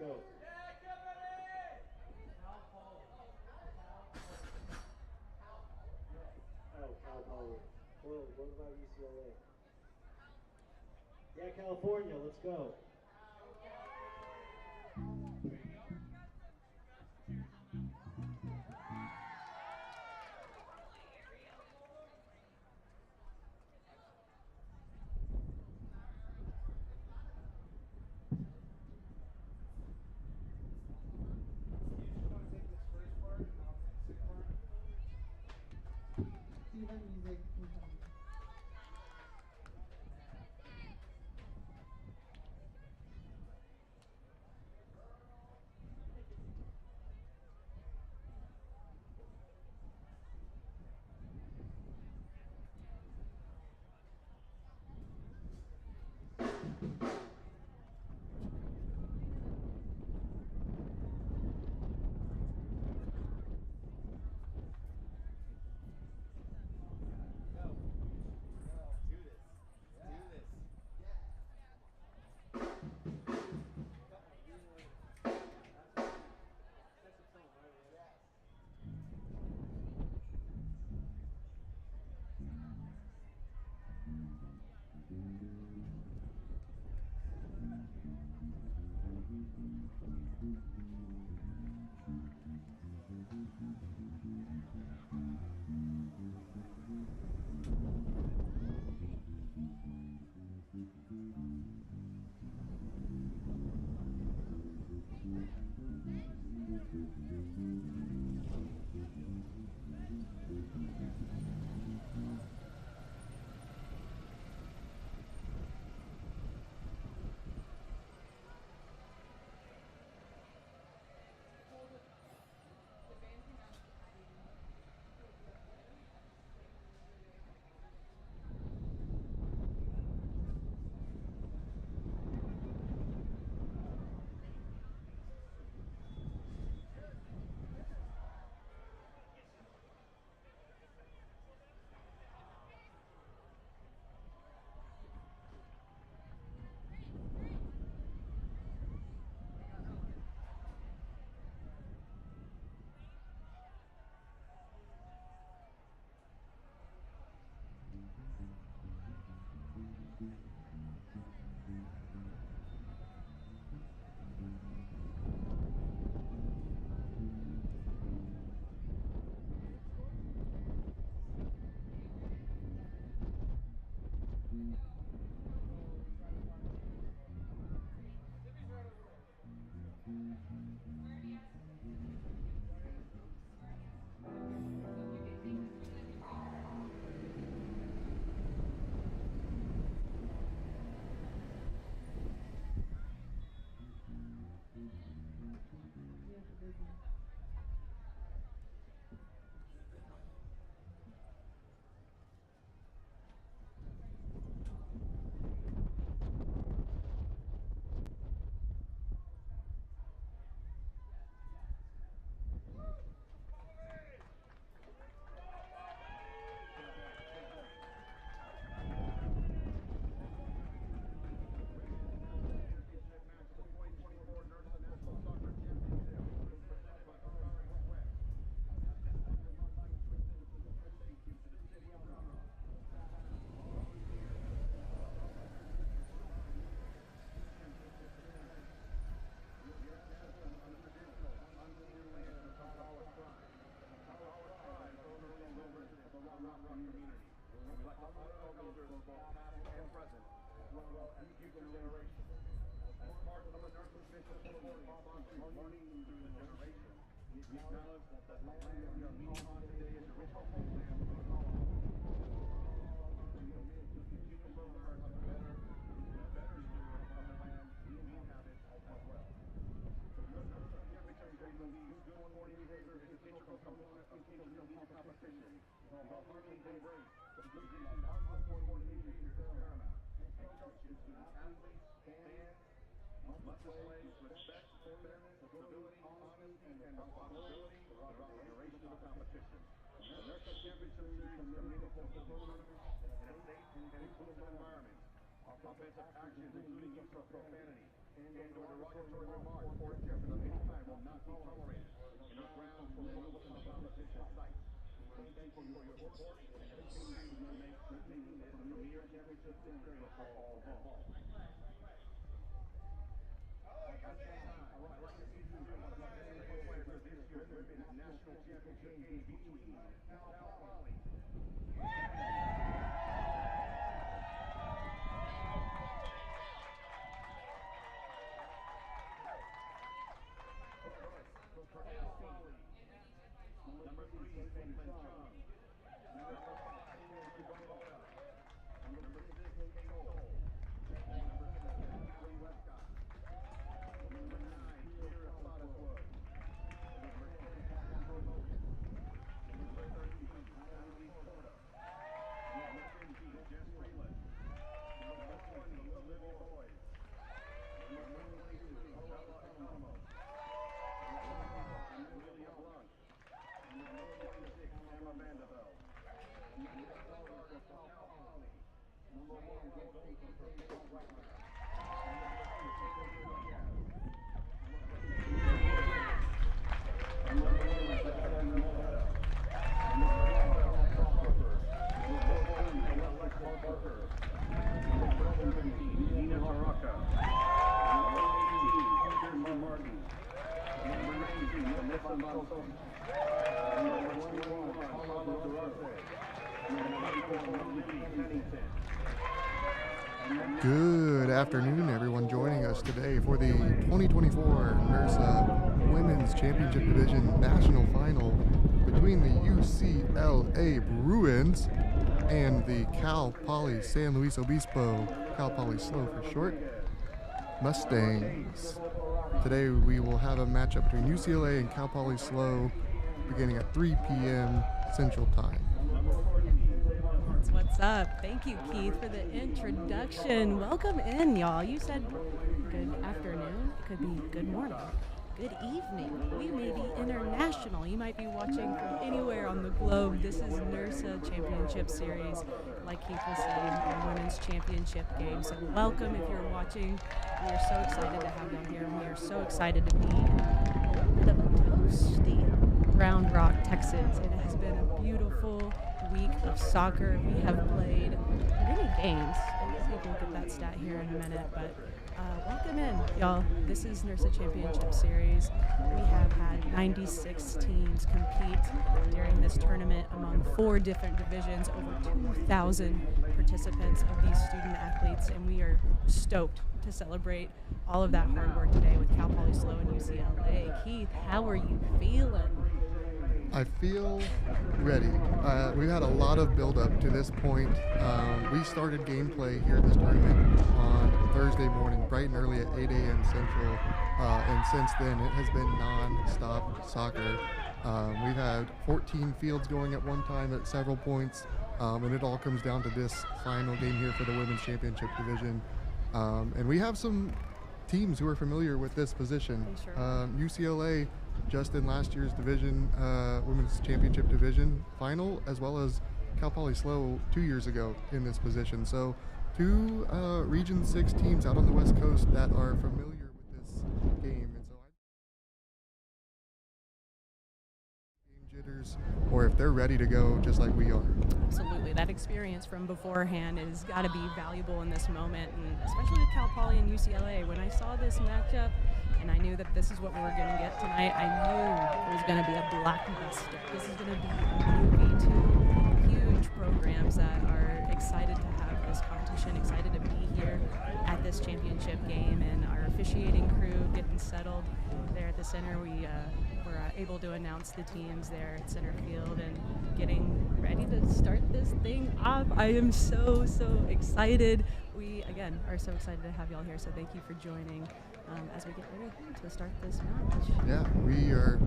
go. Oh, Cal Poly. Whoa, what about UCLA? Yeah, California, let's go. Music incoming. Good afternoon, everyone joining us today for the 2024 NERSA Women's Championship Division National Final between the UCLA Bruins and the Cal Poly San Luis Obispo, Cal Poly SLO for short, Mustangs. Today we will have a matchup between UCLA and Cal Poly SLO beginning at 3 p.m. Central Time. What's up? Thank you, Keith, for the introduction. Welcome in, y'all. You said good afternoon. It could be good morning, good evening. We may be international. You might be watching from anywhere on the globe. This is NERSA Championship Series, like Keith was saying, a women's championship game. So welcome if you're watching. We are so excited to have you here, and we are so excited to be in a little bit of a toasty Round Rock, Texas. It has been a beautiful week of soccer. We have played many games. We'll see if we'll get that stat here in a minute, but welcome in, y'all. This is NERSA Championship Series. We have had 96 teams compete during this tournament among 4 different divisions, over 2,000 participants of these student athletes, and we are stoked to celebrate all of that hard work today with Cal Poly SLO and UCLA. Keith, how are you feeling? I feel ready. We've had a lot of build-up to this point. We started gameplay here at this tournament on Thursday morning, bright and early at 8 a.m. Central, and since then it has been non-stop soccer. We've had 14 fields going at one time at several points, and it all comes down to this final game here for the Women's Championship Division. And we have some teams who are familiar with this position. Sure. UCLA just in last year's division, Women's Championship Division final, as well as Cal Poly SLO 2 years ago in this position. So 2 Region 6 teams out on the West Coast that are familiar with this game. And so game jitters, or if they're ready to go just like we are. Absolutely. That experience from beforehand has got to be valuable in this moment, and especially with Cal Poly and UCLA. When I saw this matchup, and I knew that this is what we were going to get tonight, I knew it was going to be a blockbuster. This is going to be a movie. 2 huge programs that are excited to have this competition, excited to be here at this championship game, and our officiating crew getting settled there at the center. We were able to announce the teams there at center field and getting ready to start this thing off. I am so excited. We, again, are so excited to have y'all here, so thank you for joining as we get ready to start this match. Yeah, we are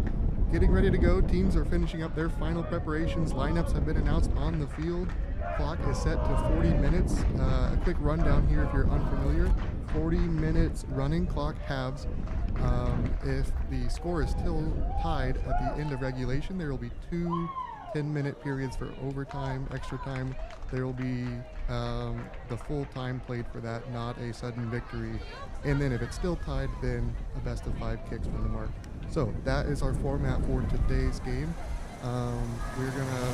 getting ready to go. Teams are finishing up their final preparations. Lineups have been announced on the field. Clock is set to 40 minutes. A quick rundown here if you're unfamiliar. 40 minutes running clock halves. If the score is still tied at the end of regulation, there will be 2 10-minute periods for overtime, extra time. There will be the full time played for that, not a sudden victory. And then if it's still tied, then a best of 5 kicks from the mark. So that is our format for today's game. We're gonna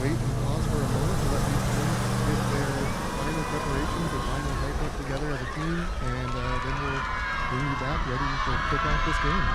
wait and pause for a moment to let these teams get their final preparations, their final hype up together as a team, and then we'll bring you back ready to kick off this game.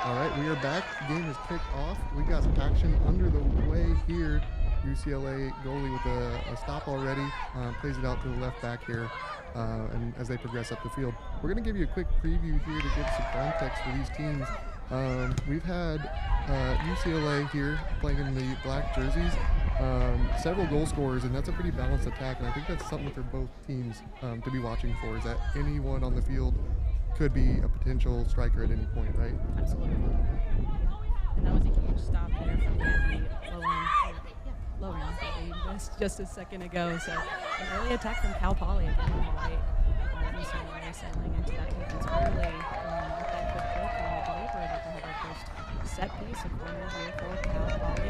All right, we are back. The game is kicked off. We got some action under the way here. UCLA goalie with a stop already. Plays it out to the left back here, and as they progress up the field. We're going to give you a quick preview here to give some context for these teams. We've had UCLA here playing in the black jerseys. Several goal scorers, and that's a pretty balanced attack, and I think that's something for both teams to be watching for, is that anyone on the field could be a potential striker at any point, right? Absolutely. Yeah. And that was a huge stop there from Andy Lowen, that we missed just a second ago. So an early attack from Cal Poly again on the right. UCLA sailing into that defense early with that quick kick, and I believe we're about to have our first set piece of corner here for Cal Poly.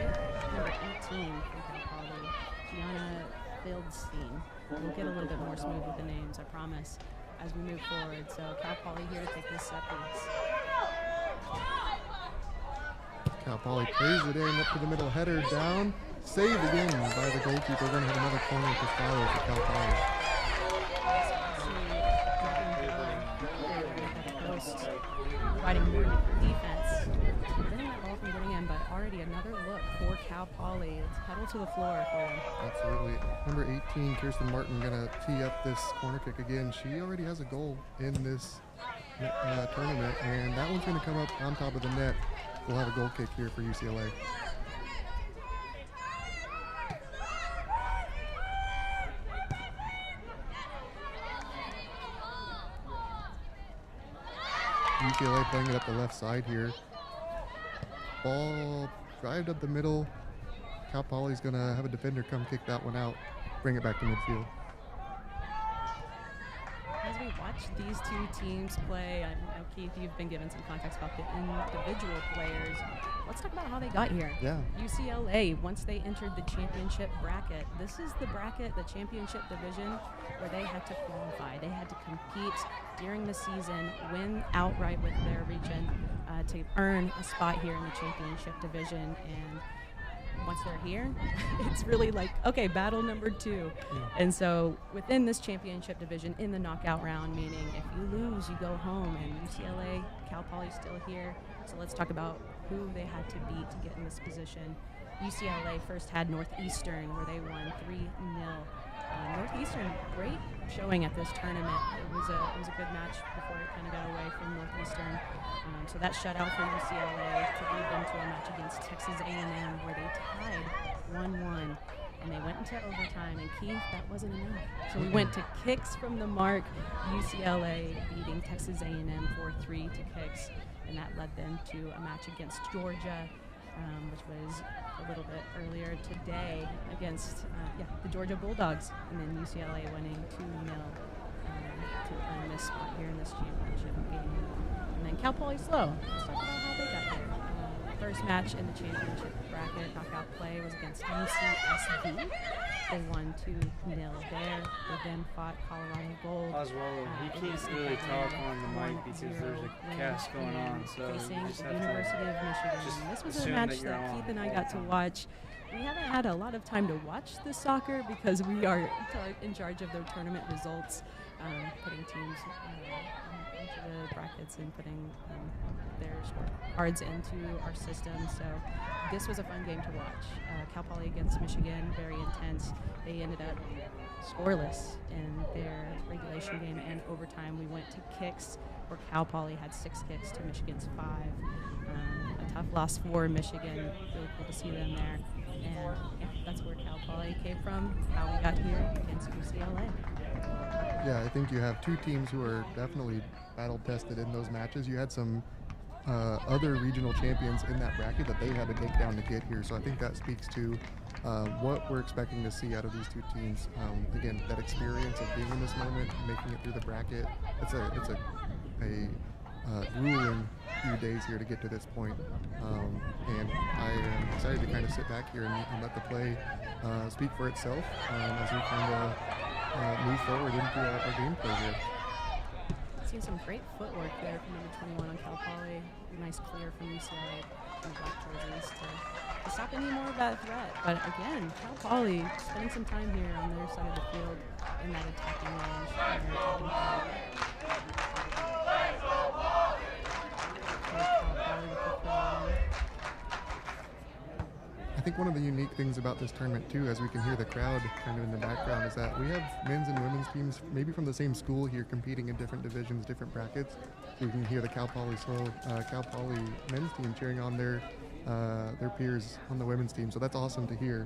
Number 18 for Cal Poly, Gianna Fieldstein. We'll get a little bit more smooth with the names, I promise, as we move forward. So Cal Poly here to take this set piece. Cal Poly plays it in up to the middle, header down, saved again by the goalkeeper. We're going to have another corner to follow for Cal Poly. Providing more defense, preventing that ball from getting in, but already another look for Cal Poly. It's pedal to the floor for them. Absolutely. Number 18, Kirsten Martin, going to tee up this corner kick again. She already has a goal in this tournament, and that one's going to come up on top of the net. We'll have a goal kick here for UCLA. UCLA playing it up the left side here. Ball drived up the middle. Cal Poly's going to have a defender come kick that one out, bring it back to midfield. As we watch these two teams play, I know, Keith, you've been given some context about the individual players. Let's talk about how they got here. Yeah. UCLA, once they entered the championship bracket, this is the bracket, the championship division, where they had to qualify. They had to compete during the season, win outright with their region to earn a spot here in the championship division. And once they're here, it's really like, okay, battle number 2. Yeah. And so within this championship division, in the knockout round, meaning if you lose, you go home, and UCLA, Cal Poly's still here. So let's talk about who they had to beat to get in this position. UCLA first had Northeastern, where they won 3-0. Northeastern, great showing at this tournament. It was a good match before it kind of got away from Northeastern. So that shutout for UCLA to lead them to a match against Texas A&M, where they tied 1-1, and they went into overtime. And Keith, that wasn't enough. So we went to kicks from the mark. UCLA beating Texas A&M 4-3 to kicks, and that led them to a match against Georgia, which was a little bit earlier today against the Georgia Bulldogs, and then UCLA winning 2-0 to earn this spot here in this championship game. And then Cal Poly Slow. Let's talk about how they got here. First match in the championship bracket knockout play was against UCSB. They won 2-0 there. They then fought Colorado Gold. Oswald, he can't really talk on the mic because there's a cast going on, so facing you just the have University to of Michigan. just This was a assume match that you're that on Keith and I the got to whole time. watch. We haven't had a lot of time to watch the soccer because we are in charge of their tournament results, putting teams into the brackets and putting their scorecards into our system. So this was a fun game to watch. Cal Poly against Michigan, very intense. They ended up scoreless in their regulation game and overtime. We went to kicks where Cal Poly had 6 kicks to Michigan's 5. A tough loss for Michigan. Really cool to see them there. And yeah, that's where Cal Poly came from, how we got here against UCLA. Yeah, I think you have 2 teams who are definitely battle tested in those matches. You had some other regional champions in that bracket that they had to take down to get here. So I think that speaks to what we're expecting to see out of these 2 teams. Again, that experience of being in this moment, making it through the bracket. It's a grueling few days here to get to this point. And I am excited to kind of sit back here and let the play speak for itself as we kind of move forward into our gameplay here. Seen some great footwork there from number 21 on Cal Poly. Nice clear from UCLA and the black jerseys to stop any more of that threat. But again, Cal Poly spending some time here on their side of the field in that attacking range. I think one of the unique things about this tournament too, as we can hear the crowd kind of in the background, is that we have men's and women's teams maybe from the same school here competing in different divisions, different brackets. So you can hear the Cal Poly men's team cheering on their peers on the women's team. So that's awesome to hear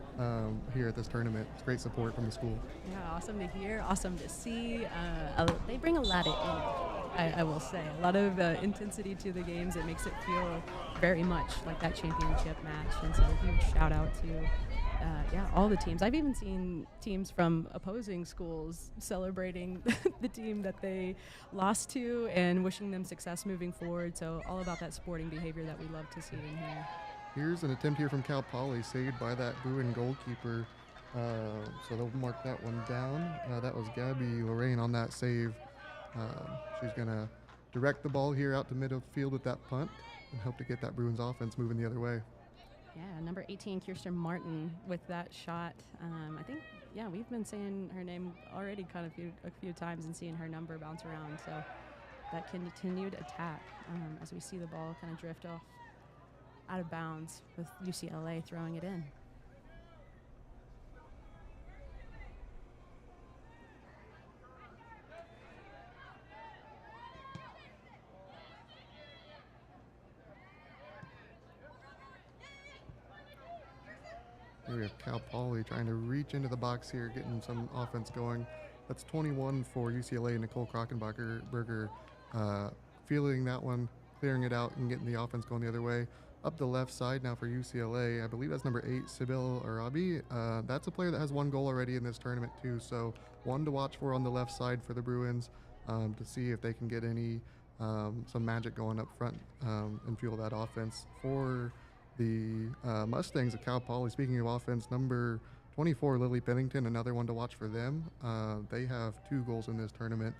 here at this tournament. It's great support from the school. Yeah, awesome to hear, awesome to see. They bring a lot of energy, I will say. A lot of intensity to the games. It makes it feel very much like that championship match. And so a huge shout out to all the teams. I've even seen teams from opposing schools celebrating the team that they lost to and wishing them success moving forward. So all about that sporting behavior that we love to see in here. Here's an attempt here from Cal Poly, saved by that Bruin goalkeeper. So they'll mark that one down. That was Gabby Lorraine on that save. She's going to direct the ball here out to midfield with that punt and hope to get that Bruins offense moving the other way. Yeah, number 18, Kirsten Martin with that shot. I think, we've been saying her name already kind of a few times and seeing her number bounce around. So that continued attack as we see the ball kind of drift off out of bounds with UCLA throwing it in. Here we have Cal Poly trying to reach into the box here, getting some offense going. That's 21 for UCLA, Nicole Krockenberger, feeling that one, clearing it out and getting the offense going the other way. Up the left side now for UCLA, I believe that's number 8, Sybil Arabi. That's a player that has 1 goal already in this tournament too, so one to watch for on the left side for the Bruins to see if they can get any some magic going up front and fuel that offense. For the Mustangs of Cal Poly, speaking of offense, number 24, Lily Pennington, another one to watch for them. They have 2 goals in this tournament,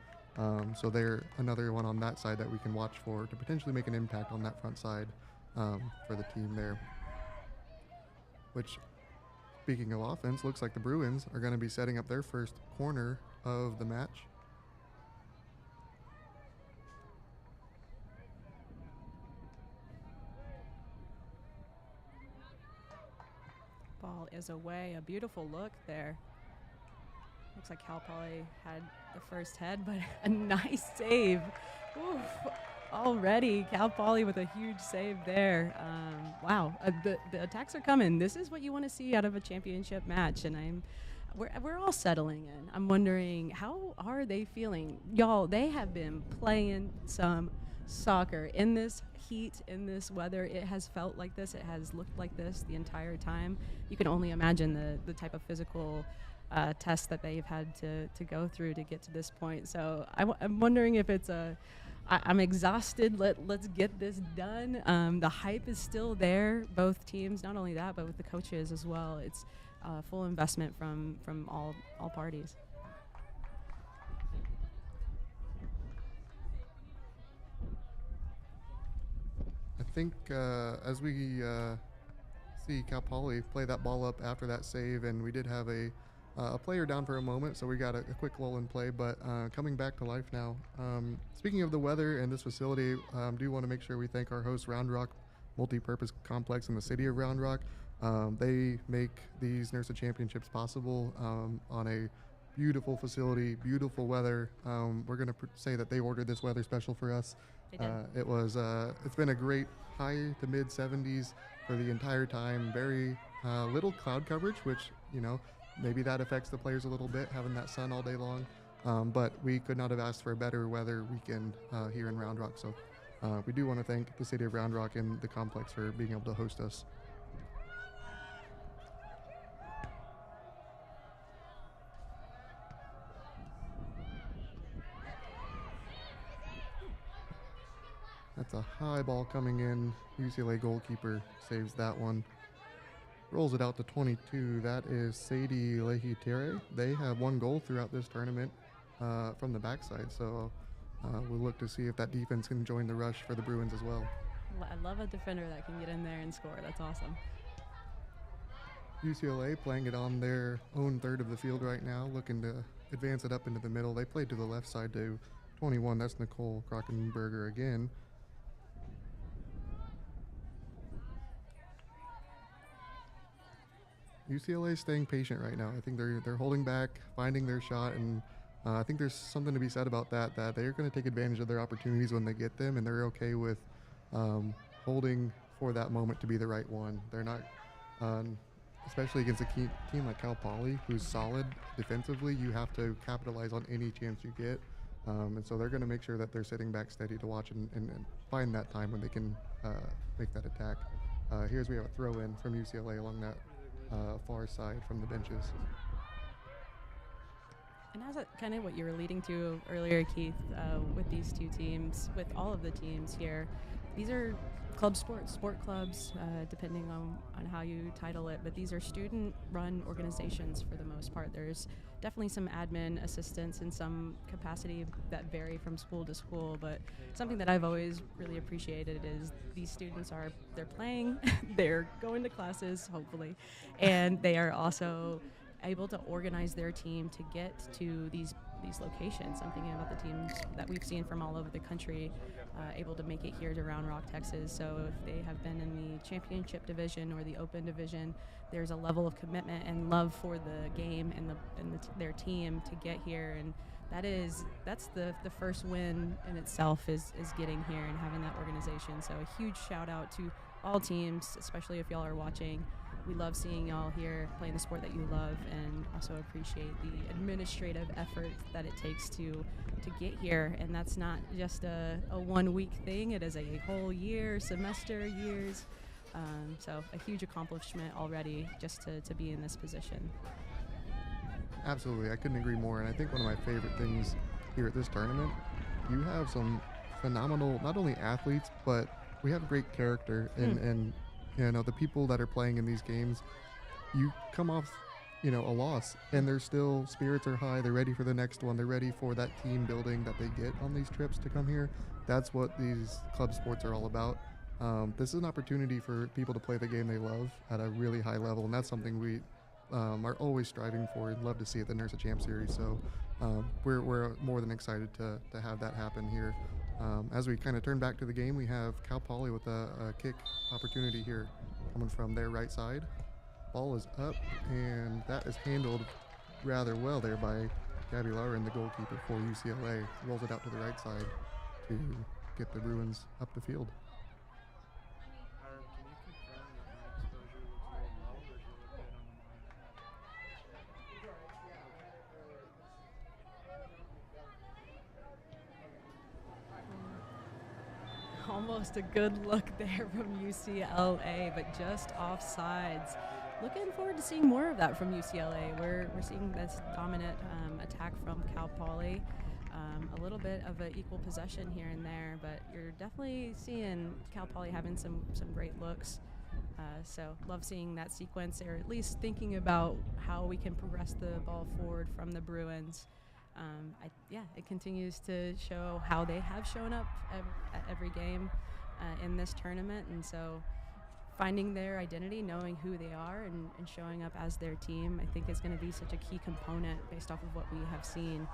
so they're another one on that side that we can watch for to potentially make an impact on that front side for the team there. Which, speaking of offense, looks like the Bruins are going to be setting up their first corner of the match. Ball is away. A beautiful look there. Looks like Cal Poly had the first head, but a nice save. Oof. Already, Cal Poly with a huge save there. Wow, the attacks are coming. This is what you want to see out of a championship match, and we're all settling in. I'm wondering, how are they feeling? Y'all, they have been playing some soccer in this heat, in this weather. It has felt like this. It has looked like this the entire time. You can only imagine the type of physical tests that they've had to go through to get to this point. So I'm wondering if it's I'm exhausted. Let's get this done. The hype is still there. Both teams, not only that, but with the coaches as well. It's full investment from all parties. I think as we see Cal Poly play that ball up after that save, and we did have a player down for a moment, so we got a quick lull in play, but coming back to life now. Speaking of the weather and this facility, do want to make sure we thank our host, Round Rock Multipurpose Complex in the city of Round Rock. They make these NERSA championships possible on a beautiful facility, beautiful weather. We're going to say that they ordered this weather special for us. They did. It's been a great high to mid 70s for the entire time. Very little cloud coverage, which, maybe that affects the players a little bit, having that sun all day long. But we could not have asked for a better weather weekend here in Round Rock. So we do want to thank the city of Round Rock and the complex for being able to host us. That's a high ball coming in. UCLA goalkeeper saves that one. Rolls it out to 22. That is Sadie Lehi-Tere. They have one goal throughout this tournament from the backside. So we'll look to see if that defense can join the rush for the Bruins as well. I love a defender that can get in there and score. That's awesome. UCLA playing it on their own third of the field right now, looking to advance it up into the middle. They played to the left side to 21. That's Nicole Krockenberger again. UCLA is staying patient right now. I think they're holding back, finding their shot, and I think there's something to be said about that they're going to take advantage of their opportunities when they get them, and they're okay with holding for that moment to be the right one. They're not, especially against a team like Cal Poly, who's solid defensively. You have to capitalize on any chance you get, and so they're going to make sure that they're sitting back steady to watch and find that time when they can make that attack. Here's we have a throw in from UCLA along that far side from the benches. And as kind of what you were leading to earlier, Keith, with these two teams, with all of the teams here, these are sport clubs, depending on how you title it, but these are student-run organizations for the most part. There's definitely some admin assistance in some capacity that vary from school to school, but something that I've always really appreciated is these students they're playing, they're going to classes, hopefully, and they are also able to organize their team to get to these locations. I'm thinking about the teams that we've seen from all over the country able to make it here to Round Rock, Texas. So if they have been in the championship division or the open division, there's a level of commitment and love for the game and their team to get here, and that's the first win in itself is getting here and having that organization. So a huge shout out to all teams, especially if y'all are watching. We love seeing y'all here playing the sport that you love, and also appreciate the administrative effort that it takes to get here. And that's not just a 1 week thing. It is a whole year, semester, years. So a huge accomplishment already just to be in this position. Absolutely. I couldn't agree more. And I think one of my favorite things here at this tournament, you have some phenomenal, not only athletes, but we have great character and the people that are playing in these games, you come off, a loss, and they're still, spirits are high, they're ready for the next one, they're ready for that team building that they get on these trips to come here. That's what these club sports are all about. This is an opportunity for people to play the game they love at a really high level, and that's something we are always striving for and love to see at the NERSA Champ Series. So we're more than excited to have that happen here. As we kind of turn back to the game, we have Cal Poly with a kick opportunity here coming from their right side. Ball is up, and that is handled rather well there by Gabby Lauren, the goalkeeper for UCLA. Rolls it out to the right side to get the Bruins up the field. Almost a good look there from UCLA, but just offsides. Looking forward to seeing more of that from UCLA. We're seeing this dominant attack from Cal Poly. A little bit of an equal possession here and there, but you're definitely seeing Cal Poly having some great looks. So love seeing that sequence, or at least thinking about how we can progress the ball forward from the Bruins. It continues to show how they have shown up at every game in this tournament, and so finding their identity, knowing who they are, and showing up as their team, I think is going to be such a key component based off of what we have seen,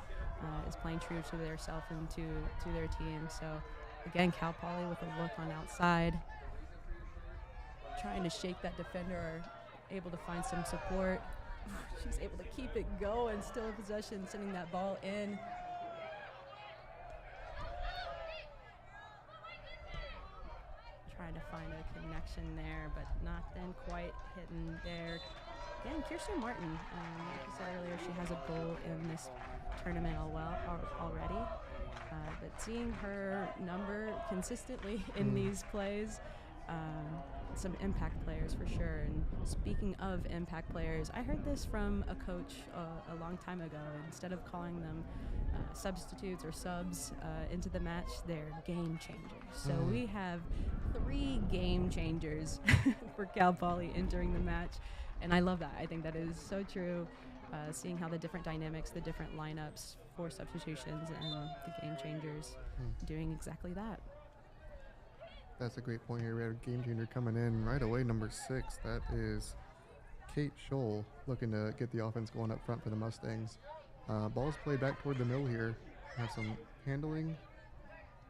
is playing true to their self and to their team. So again, Cal Poly with a look on outside, trying to shake that defender, are able to find some support. She's able to keep it going, still in possession, sending that ball in. Trying to find a connection there, but not then quite hitting there. Again, Kirsten Martin, like I said earlier, she has a goal in this tournament already. But seeing her number consistently in these plays, some impact players for sure. And speaking of impact players, I heard this from a coach a long time ago. Instead of calling them substitutes or subs into the match, they're game changers. So we have 3 game changers for Cal Poly entering the match, and I love that. I think that is so true. Seeing how the different dynamics, the different lineups for substitutions, and the game changers doing exactly that. That's a great point here. We had a game changer coming in right away, number 6. That is Kate Scholl, looking to get the offense going up front for the Mustangs. Ball's played back toward the middle here. Have some handling.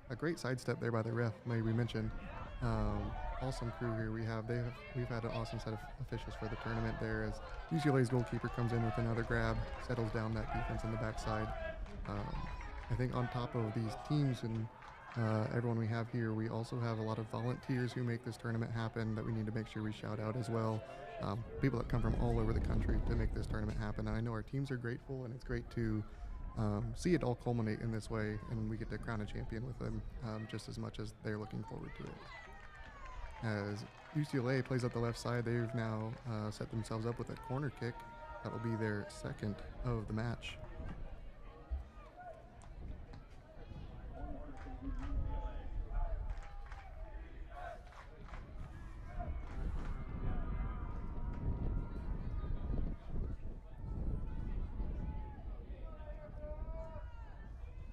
A great sidestep there by the ref, may we mention. Awesome crew here we've had an awesome set of officials for the tournament there, as UCLA's goalkeeper comes in with another grab, settles down that defense in the backside. I think on top of these teams and everyone we have here, we also have a lot of volunteers who make this tournament happen that we need to make sure we shout out as well. People that come from all over the country to make this tournament happen, and I know our teams are grateful, and it's great to see it all culminate in this way, and we get to crown a champion with them just as much as they're looking forward to it. As UCLA plays up the left side, they've now set themselves up with a corner kick. That will be their second of the match.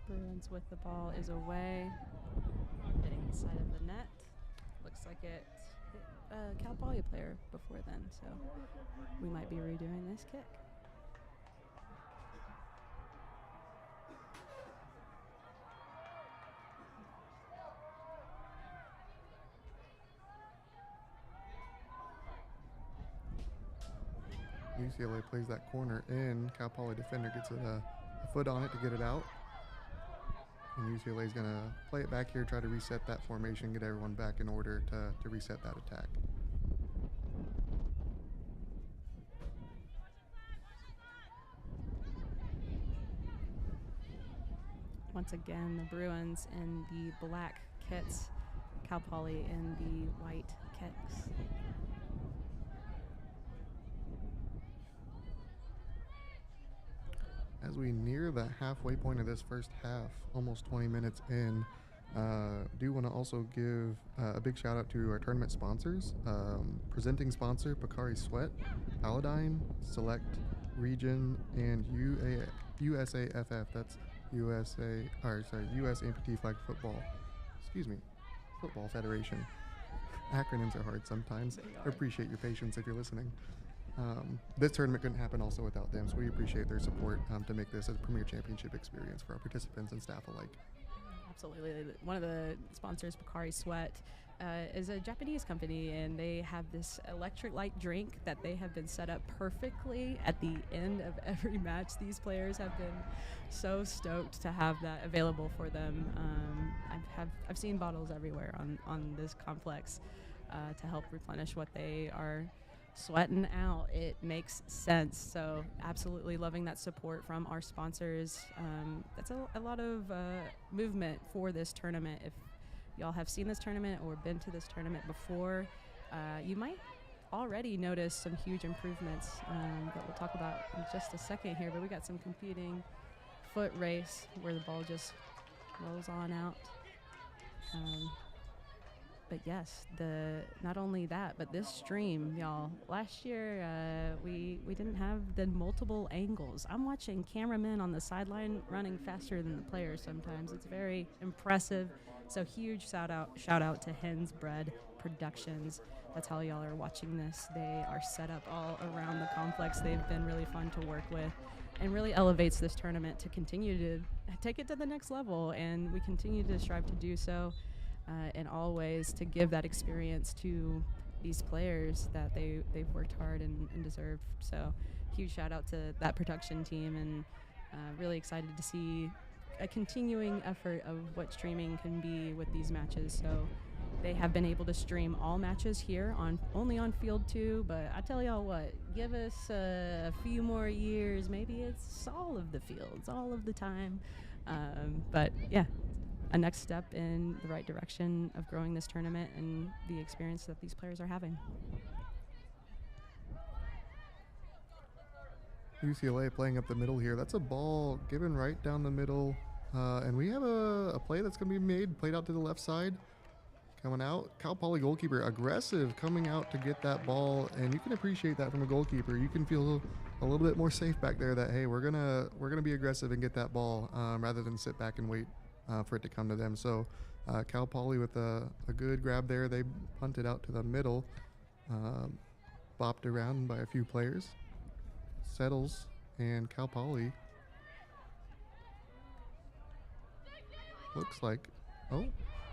Bruins with the ball is away, hitting the side of the net. Looks like it hit a Cal Poly player before then, so we might be redoing this kick. UCLA plays that corner in. Cal Poly defender gets a foot on it to get it out. And UCLA is going to play it back here, try to reset that formation, get everyone back in order to reset that attack. Once again, the Bruins in the black kits, Cal Poly in the white kits. As we near the halfway point of this first half, almost 20 minutes in, do want to also give a big shout out to our tournament sponsors. Presenting sponsor, Pocari Sweat, Paladine, Select, Region, and USAFF. That's US Amputee Flag Football. Football Federation. Acronyms are hard sometimes. I appreciate your patience if you're listening. This tournament couldn't happen also without them, so we appreciate their support to make this a premier championship experience for our participants and staff alike. Absolutely. One of the sponsors, Pocari Sweat, is a Japanese company, and they have this electric light drink that they have been set up perfectly at the end of every match. These players have been so stoked to have that available for them. I've seen bottles everywhere on this complex to help replenish what they are sweating out. It makes sense. So absolutely loving that support from our sponsors. That's a lot of movement for this tournament. If y'all have seen this tournament or been to this tournament before, you might already notice some huge improvements that we'll talk about in just a second here. But we got some competing foot race where the ball just rolls on out. But yes, not only that, but this stream, y'all. Last year, we didn't have the multiple angles. I'm watching cameramen on the sideline running faster than the players sometimes. It's very impressive. So huge shout out to Hens Bread Productions. That's how y'all are watching this. They are set up all around the complex. They've been really fun to work with, and really elevates this tournament to continue to take it to the next level. And we continue to strive to do so. In all ways, to give that experience to these players that they've worked hard and deserved. So huge shout out to that production team, and really excited to see a continuing effort of what streaming can be with these matches. So they have been able to stream all matches here only on Field 2, but I tell y'all what, give us a few more years, maybe it's all of the fields, all of the time. But yeah, a next step in the right direction of growing this tournament and the experience that these players are having. UCLA playing up the middle here. That's a ball given right down the middle. And we have a play that's going to be played out to the left side. Coming out, Cal Poly goalkeeper, aggressive, coming out to get that ball. And you can appreciate that from a goalkeeper. You can feel a little bit more safe back there that, hey, we're gonna be aggressive and get that ball rather than sit back and wait for it to come to them. So Cal Poly with a good grab there. They punted out to the middle, bopped around by a few players, settles, and Cal Poly looks like, a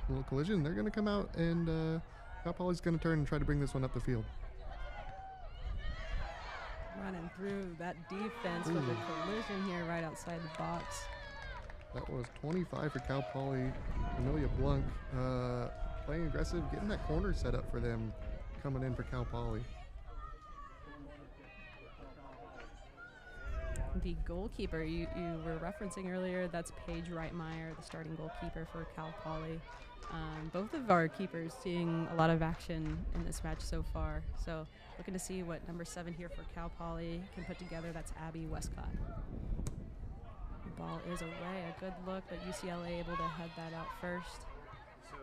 little collision. They're going to come out, and Cal Poly's going to turn and try to bring this one up the field. Running through that defense with a collision here right outside the box. That was 25 for Cal Poly. Amelia Blunk playing aggressive, getting that corner set up for them, coming in for Cal Poly. The goalkeeper you were referencing earlier, that's Paige Reitmeyer, the starting goalkeeper for Cal Poly. Both of our keepers seeing a lot of action in this match so far. So looking to see what number 7 here for Cal Poly can put together. That's Abby Westcott. The ball is away, a good look, but UCLA able to head that out first. So,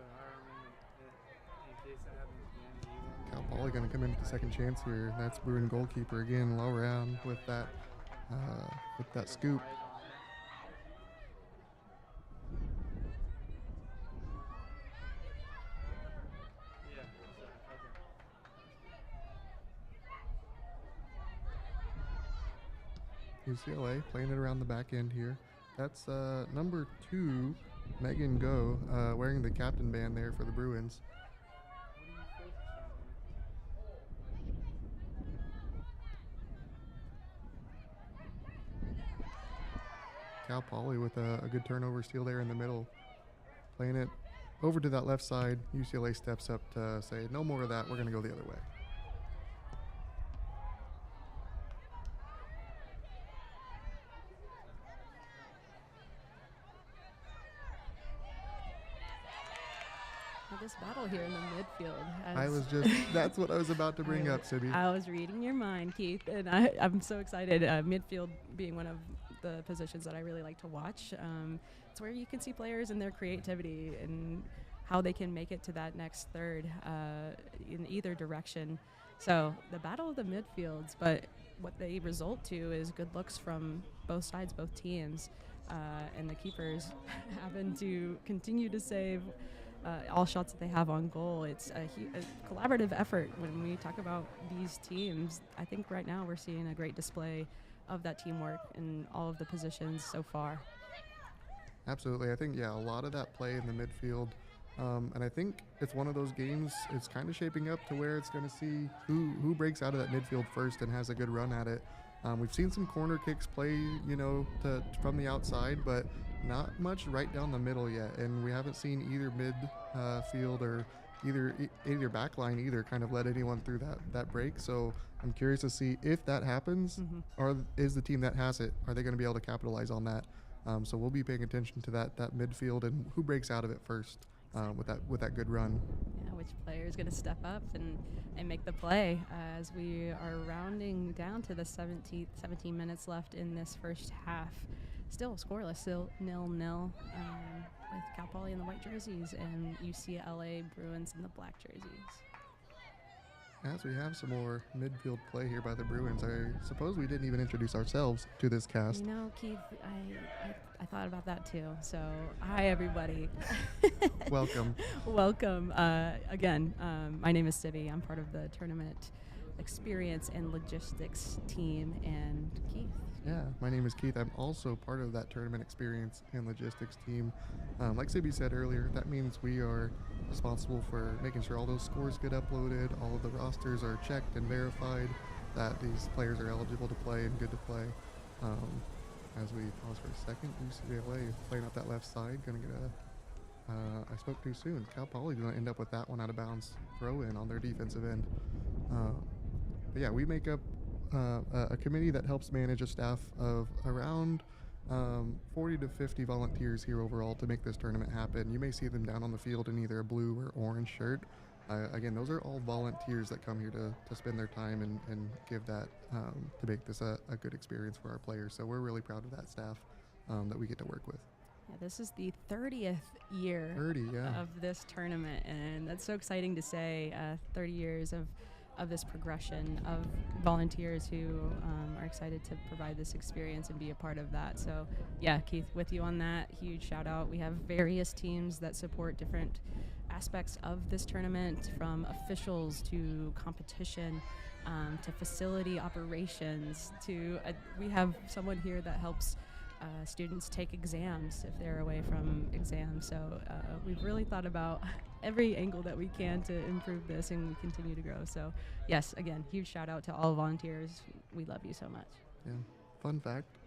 in case that happens again, Cal Poly going to come in with the second chance here. That's Bruin goalkeeper again, low round with that scoop. UCLA playing it around the back end here. That's number 2, Megan Go, wearing the captain band there for the Bruins. Cal Poly with a good turnover steal there in the middle. Playing it over to that left side. UCLA steps up to say, no more of that. We're going to go the other way. This battle here in the midfield. That's what I was about to bring up, Sibby. I was reading your mind, Keith, and I'm so excited. Midfield being one of the positions that I really like to watch. It's where you can see players and their creativity and how they can make it to that next third in either direction. So the battle of the midfields, but what they result to is good looks from both sides, both teams, and the keepers having to continue to save all shots that they have on goal. It's a collaborative effort when we talk about these teams. I think right now we're seeing a great display of that teamwork in all of the positions so far. Absolutely. I think, a lot of that play in the midfield. And I think it's one of those games, it's kind of shaping up to where it's going to see who breaks out of that midfield first and has a good run at it. We've seen some corner kicks play, from the outside, but not much right down the middle yet. And we haven't seen either midfield or either back line either kind of let anyone through that break. So I'm curious to see if that happens, or is the team that has it, are they going to be able to capitalize on that? So we'll be paying attention to that midfield and who breaks out of it first with that good run. Yeah, which player is going to step up and make the play as we are rounding down to the 17 minutes left in this first half. Still scoreless, still 0-0. with Cal Poly in the white jerseys and UCLA Bruins in the black jerseys. As we have some more midfield play here by the Bruins, I suppose we didn't even introduce ourselves to this cast. You know, Keith, I thought about that too. So, hi, everybody. Welcome. Welcome. Again, my name is Sibby. I'm part of the tournament experience and logistics team. And Keith? Yeah, my name is Keith. I'm also part of that tournament experience and logistics team. Like Sibby said earlier, that means we are responsible for making sure all those scores get uploaded, all of the rosters are checked and verified, that these players are eligible to play and good to play. As we pause for a second, UCLA playing up that left side, gonna get I spoke too soon. Cal Poly gonna end up with that one out of bounds throw in on their defensive end. But yeah, we make up a committee that helps manage a staff of around 40 to 50 volunteers here overall to make this tournament happen. You may see them down on the field in either a blue or orange shirt. Again, those are all volunteers that come here to spend their time and give that to make this a good experience for our players. So we're really proud of that staff that we get to work with. Yeah, this is the 30th year of this tournament, and that's so exciting to say. 30 years of this progression of volunteers who are excited to provide this experience and be a part of that. So yeah, Keith, with you on that, huge shout out. We have various teams that support different aspects of this tournament, from officials to competition to facility operations to we have someone here that helps students take exams if they're away from exams. So we've really thought about every angle that we can to improve this, and we continue to grow. So yes, again, huge shout out to all volunteers. We love you so much. Yeah. Fun fact,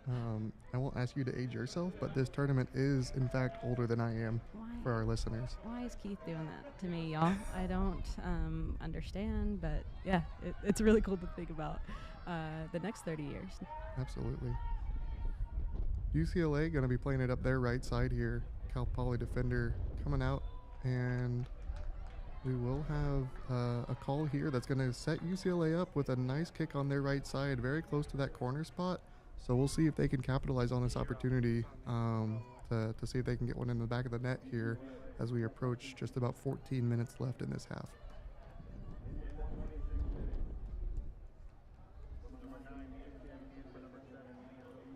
I won't ask you to age yourself, but this tournament is in fact older than I am. For our listeners. Why is Keith doing that to me, y'all? I don't understand, but yeah, it's really cool to think about the next 30 years. Absolutely. UCLA going to be playing it up their right side here. Cal Poly defender coming out, and we will have a call here that's going to set UCLA up with a nice kick on their right side, very close to that corner spot. So we'll see if they can capitalize on this opportunity to see if they can get one in the back of the net here as we approach just about 14 minutes left in this half.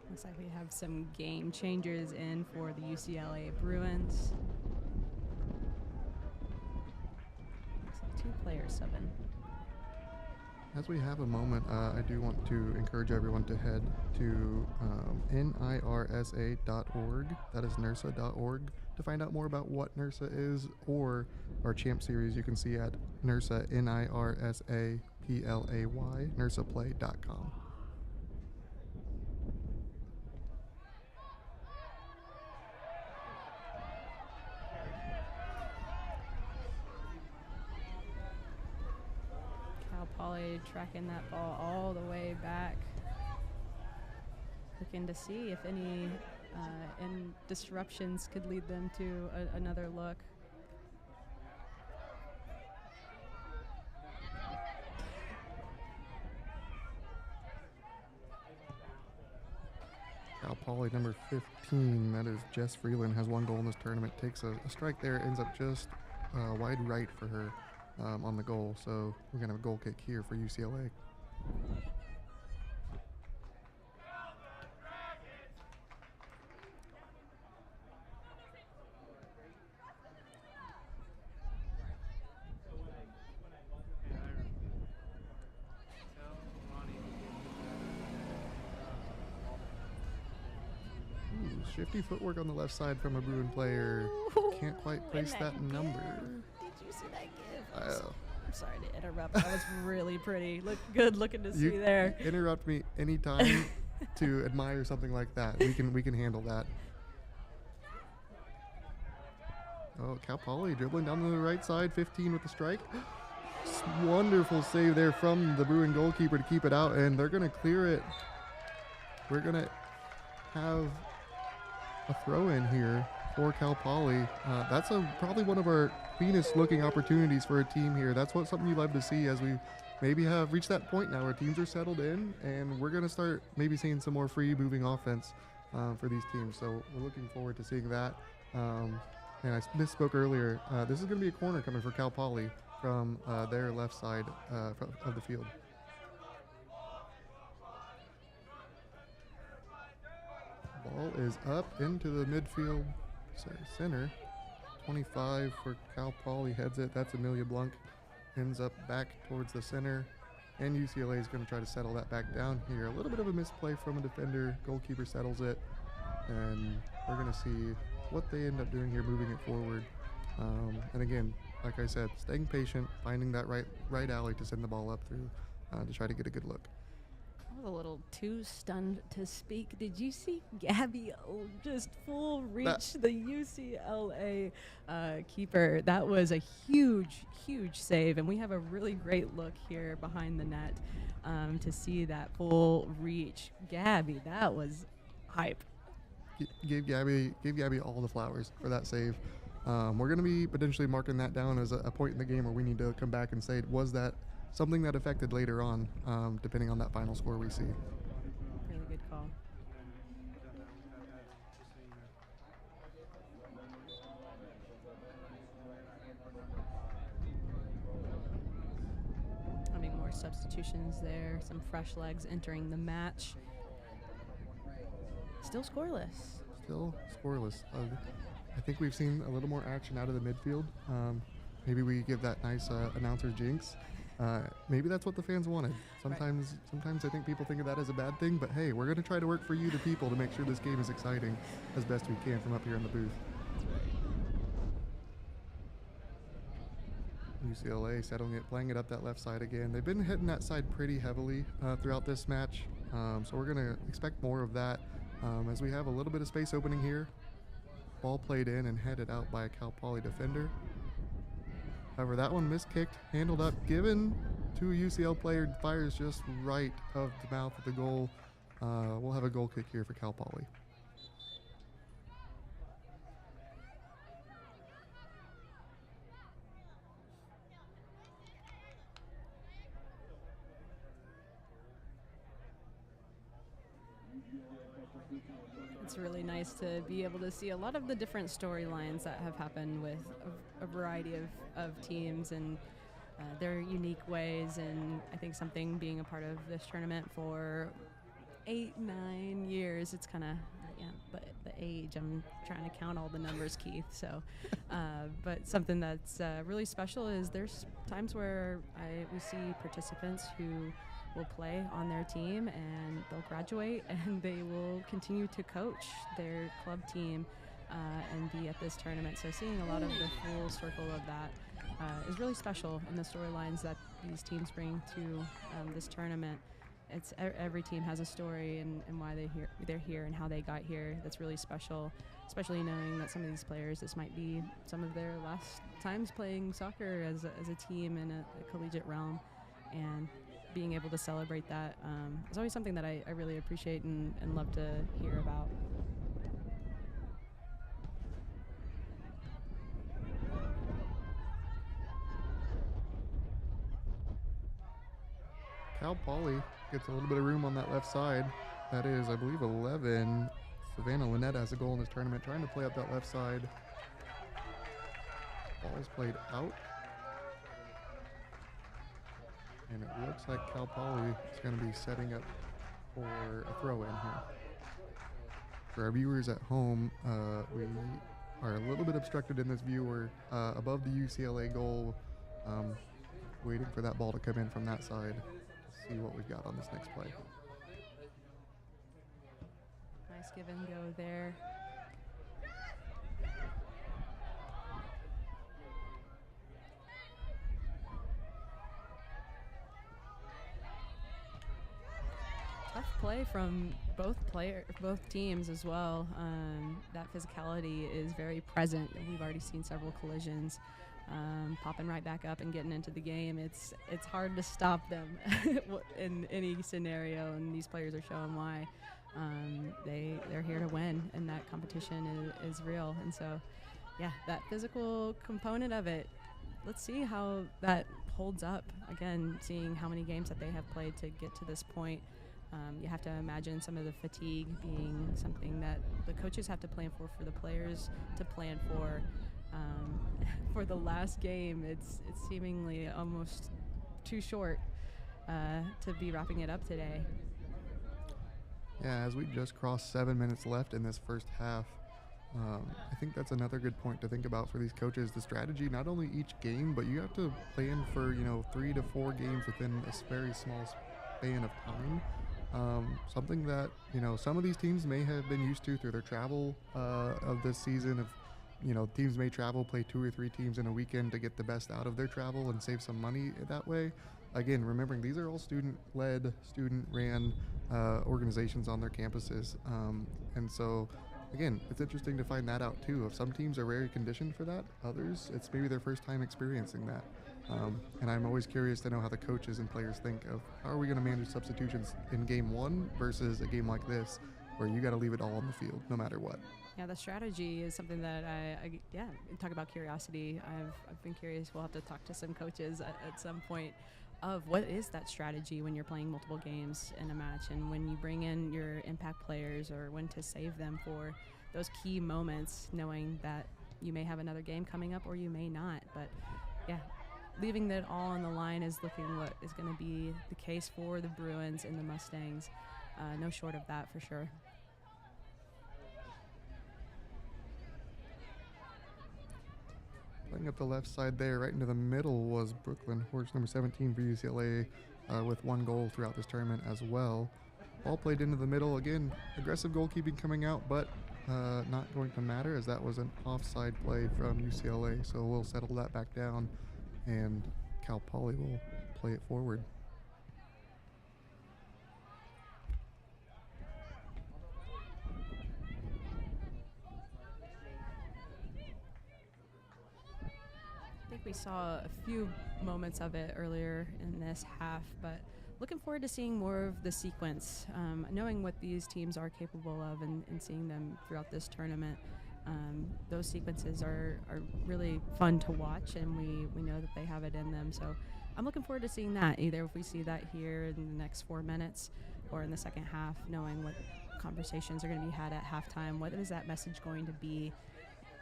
Looks like we have some game changers in for the UCLA Bruins. Looks like 2 players subbing. As we have a moment, I do want to encourage everyone to head to nirsa.org, that is nirsa.org, to find out more about what NIRSA is, or our champ series you can see at NIRSA, NIRSAPLAY, nirsaplay.com. Poly tracking that ball all the way back, looking to see if any disruptions could lead them to another look. Cal Poly number 15, that is Jess Freeland, has 1 goal in this tournament, takes a strike there, ends up just wide right for her. On the goal, so we're going to have a goal kick here for UCLA. Ooh, shifty footwork on the left side from a Bruin player. Can't quite place that number. Did you see that? I'm sorry to interrupt. That was really pretty. Good looking to see there. Interrupt me anytime to admire something like that. We can handle that. Oh, Cal Poly dribbling down to the right side, 15 with the strike. Wonderful save there from the Bruin goalkeeper to keep it out, and they're going to clear it. We're going to have a throw in here for Cal Poly. That's probably one of our cleanest looking opportunities for a team here. That's something you love to see, as we maybe have reached that point now where teams are settled in, and we're going to start maybe seeing some more free moving offense for these teams. So we're looking forward to seeing that. And I misspoke earlier. This is going to be a corner coming for Cal Poly from their left side of the field. Ball is up into the midfield center. 25 for Cal Poly heads it. That's Amelia Blanc. Ends up back towards the center. And UCLA is going to try to settle that back down here. A little bit of a misplay from a defender. Goalkeeper settles it. And we're going to see what they end up doing here, moving it forward. And again, like I said, staying patient, finding that right alley to send the ball up through to try to get a good look. I was a little too stunned to speak. Did you see Gabby just full reach the UCLA keeper? That was a huge, huge save, and we have a really great look here behind the net to see that full reach. Gabby, that was hype. Gave Gabby all the flowers for that save. We're going to be potentially marking that down as a point in the game where we need to come back and say, was that something that affected later on, depending on that final score we see. Really good call. Having more substitutions there, some fresh legs entering the match. Still scoreless. Still scoreless. I think we've seen a little more action out of the midfield. Maybe we give that nice announcer's jinx. Maybe that's what the fans wanted. Sometimes I think people think of that as a bad thing, but hey, we're going to try to work for you, the people, to make sure this game is exciting as best we can from up here in the booth. UCLA settling it, playing it up that left side again. They've been hitting that side pretty heavily throughout this match, so we're going to expect more of that as we have a little bit of space opening here. Ball played in and headed out by a Cal Poly defender. However, that one miskicked, handled up, given to a UCL player, fires just right of the mouth of the goal. We'll have a goal kick here for Cal Poly. It's really nice to be able to see a lot of the different storylines that have happened with a variety of teams and their unique ways. And I think something being a part of this tournament for 8-9 years, it's kind of, but the age, I'm trying to count all the numbers, Keith. So, but something that's really special is there's times where we see participants who will play on their team and they'll graduate and they will continue to coach their club team and be at this tournament. So seeing a lot of the full circle of that is really special in the storylines that these teams bring to this tournament. It's every team has a story and why they're here and how they got here. That's really special, especially knowing that some of these players, this might be some of their last times playing soccer as a team in a collegiate realm, and being able to celebrate that is always something that I really appreciate and love to hear about. Cal Poly gets a little bit of room on that left side. That is, I believe, 11. Savannah Lynette has a goal in this tournament, trying to play up that left side. Ball's played out. And it looks like Cal Poly is going to be setting up for a throw-in here. For our viewers at home, we are a little bit obstructed in this view. We're above the UCLA goal, waiting for that ball to come in from that side to see what we've got on this next play. Nice give and go there. Tough play from both teams as well. That physicality is very present. We've already seen several collisions, popping right back up and getting into the game. It's hard to stop them in any scenario, and these players are showing why. They're here to win, and that competition is real. And so, yeah, that physical component of it. Let's see how that holds up. Again, seeing how many games that they have played to get to this point. You have to imagine some of the fatigue being something that the coaches have to plan for the players to plan for. For the last game, it's seemingly almost too short to be wrapping it up today. Yeah, as we just crossed 7 minutes left in this first half, I think that's another good point to think about for these coaches. The strategy, not only each game, but you have to plan for 3 to 4 games within a very small span of time. Something that some of these teams may have been used to through their travel of this season. Of teams may travel, play 2 or 3 teams in a weekend to get the best out of their travel and save some money that way. Again, remembering these are all student-led, student-ran organizations on their campuses, and so again, it's interesting to find that out too. If some teams are very conditioned for that, others it's maybe their first time experiencing that. And I'm always curious to know how the coaches and players think of how are we going to manage substitutions in game 1 versus a game like this where you got to leave it all on the field no matter what. Yeah, the strategy is something that I talk about curiosity. I've been curious. We'll have to talk to some coaches at some point of what is that strategy when you're playing multiple games in a match, and when you bring in your impact players, or when to save them for those key moments, knowing that you may have another game coming up or you may not. But yeah, leaving that all on the line is looking what is going to be the case for the Bruins and the Mustangs. No short of that for sure. Playing up the left side there, right into the middle was Brooklyn, horse number 17 for UCLA, with 1 goal throughout this tournament as well. Ball played into the middle. Again, aggressive goalkeeping coming out, but not going to matter as that was an offside play from UCLA. So we'll settle that back down, and Cal Poly will play it forward. I think we saw a few moments of it earlier in this half, but looking forward to seeing more of the sequence, knowing what these teams are capable of, and seeing them throughout this tournament. Those sequences are really fun to watch, and we know that they have it in them. So I'm looking forward to seeing that, either if we see that here in the next 4 minutes or in the second half, knowing what conversations are going to be had at halftime. What is that message going to be,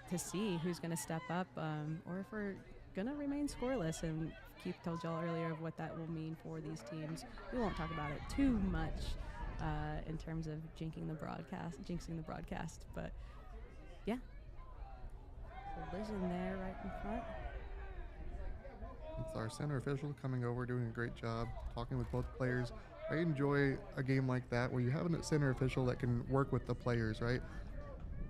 to see who's going to step up, or if we're going to remain scoreless. And Keith told y'all earlier of what that will mean for these teams. We won't talk about it too much in terms of jinxing the broadcast, but yeah. Collision there right in front. It's our center official coming over, doing a great job, talking with both players. I enjoy a game like that where you have a center official that can work with the players, right?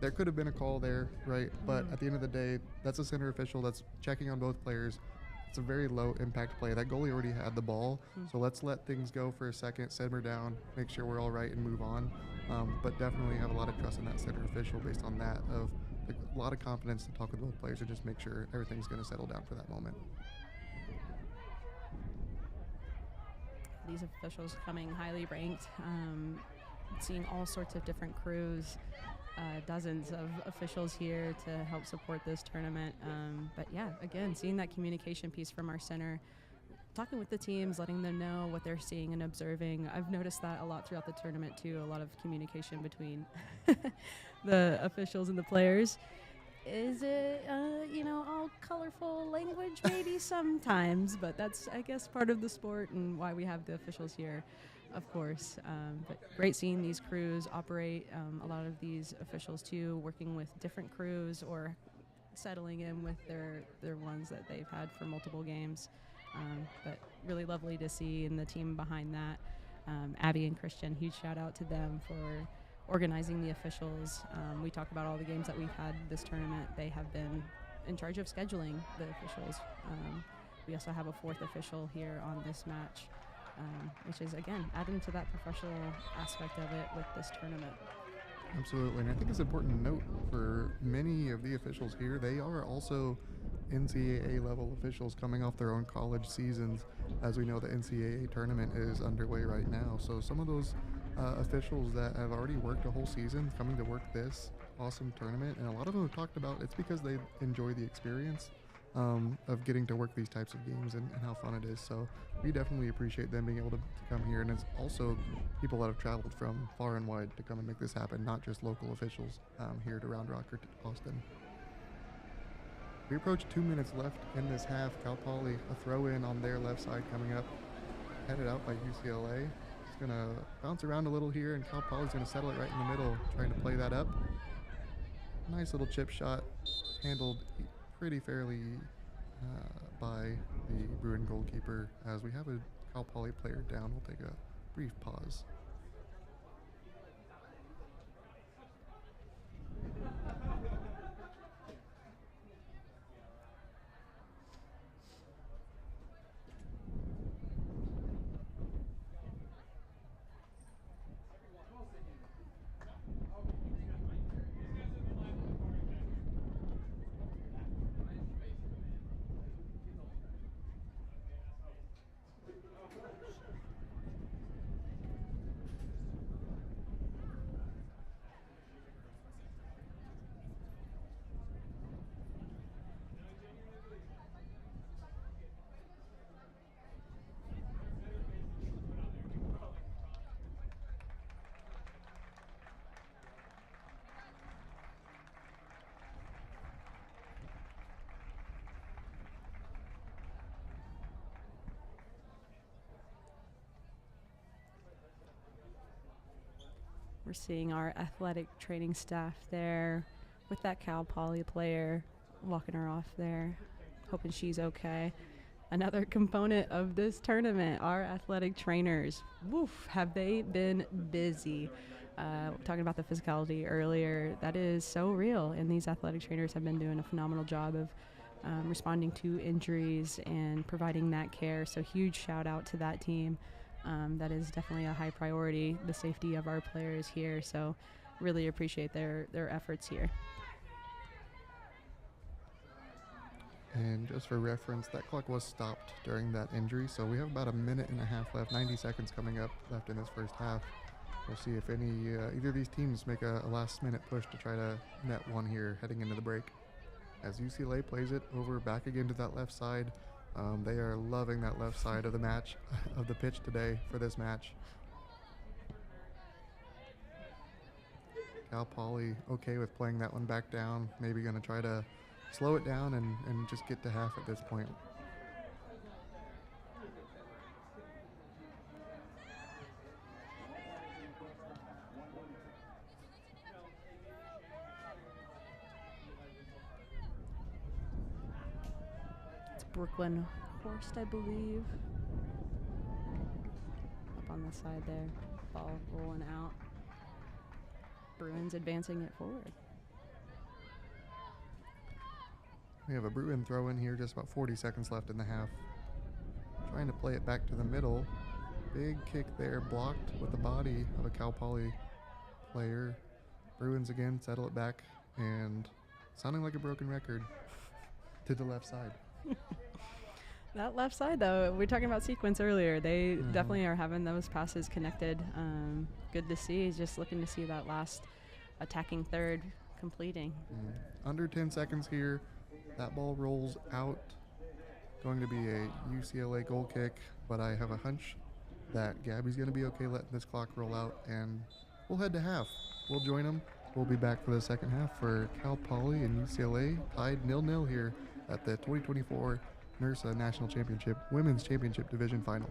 There could have been a call there, right? But at the end of the day, that's a center official that's checking on both players. It's a very low impact play. That goalie already had the ball, so let's let things go for a second, simmer down, make sure we're all right, and move on. But definitely have a lot of trust in that center official based on that, of a lot of confidence to talk with both players and just make sure everything's going to settle down for that moment. These officials coming highly ranked, seeing all sorts of different crews, dozens of officials here to help support this tournament. But yeah, again, seeing that communication piece from our center, talking with the teams, letting them know what they're seeing and observing. I've noticed that a lot throughout the tournament too, a lot of communication between the officials and the players. Is it, all colorful language maybe sometimes, but that's, I guess, part of the sport and why we have the officials here, of course. But great seeing these crews operate, a lot of these officials too, working with different crews or settling in with their ones that they've had for multiple games. But really lovely to see, and the team behind that, Abby and Christian, huge shout out to them for organizing the officials. We talk about all the games that we've had this tournament. They have been in charge of scheduling the officials. We also have a 4th official here on this match, which is, again, adding to that professional aspect of it with this tournament. Absolutely, and I think it's important to note for many of the officials here, they are also NCAA level officials coming off their own college seasons. As we know, the NCAA tournament is underway right now, so some of those officials that have already worked a whole season coming to work this awesome tournament, and a lot of them have talked about it's because they enjoy the experience. of getting to work these types of games and how fun it is. So we definitely appreciate them being able to come here, and it's also people that have traveled from far and wide to come and make this happen, not just local officials here to Round Rock or to Austin. We approach 2 minutes left in this half. Cal Poly, a throw in on their left side coming up, headed out by UCLA. It's going to bounce around a little here, and Cal Poly's going to settle it right in the middle, trying to play that up. Nice little chip shot, handled pretty fairly by the Bruin goalkeeper. As we have a Cal Poly player down, we'll take a brief pause. We're seeing our athletic training staff there with that Cal Poly player, walking her off there, hoping she's okay. Another component of this tournament, our athletic trainers. Woof, have they been busy. Talking about the physicality earlier, that is so real, and these athletic trainers have been doing a phenomenal job of responding to injuries and providing that care. So huge shout out to that team. That is definitely a high priority, the safety of our players here. So really appreciate their efforts here. And just for reference, that clock was stopped during that injury, so we have about a minute and a half left, 90 seconds coming up left in this first half. We'll see if either of these teams make a last-minute push to try to net one here heading into the break. As UCLA plays it over back again to that left side. They are loving that left side of the pitch today for this match. Cal Poly okay with playing that one back down, maybe going to try to slow it down and just get to half at this point. Brooklyn Horst, I believe. Up on the side there. Ball rolling out. Bruins advancing it forward. We have a Bruin throw in here, just about 40 seconds left in the half. Trying to play it back to the middle. Big kick there, blocked with the body of a Cal Poly player. Bruins again settle it back, and sounding like a broken record to the left side. That left side, though, we were talking about sequence earlier. They definitely are having those passes connected. Good to see. Just looking to see that last attacking third completing. Under 10 seconds here. That ball rolls out. Going to be a UCLA goal kick, but I have a hunch that Gabby's going to be okay letting this clock roll out, and we'll head to half. We'll join them. We'll be back for the second half for Cal Poly and UCLA tied 0-0 here at the 2024 NERSA National Championship Women's Championship Division Final.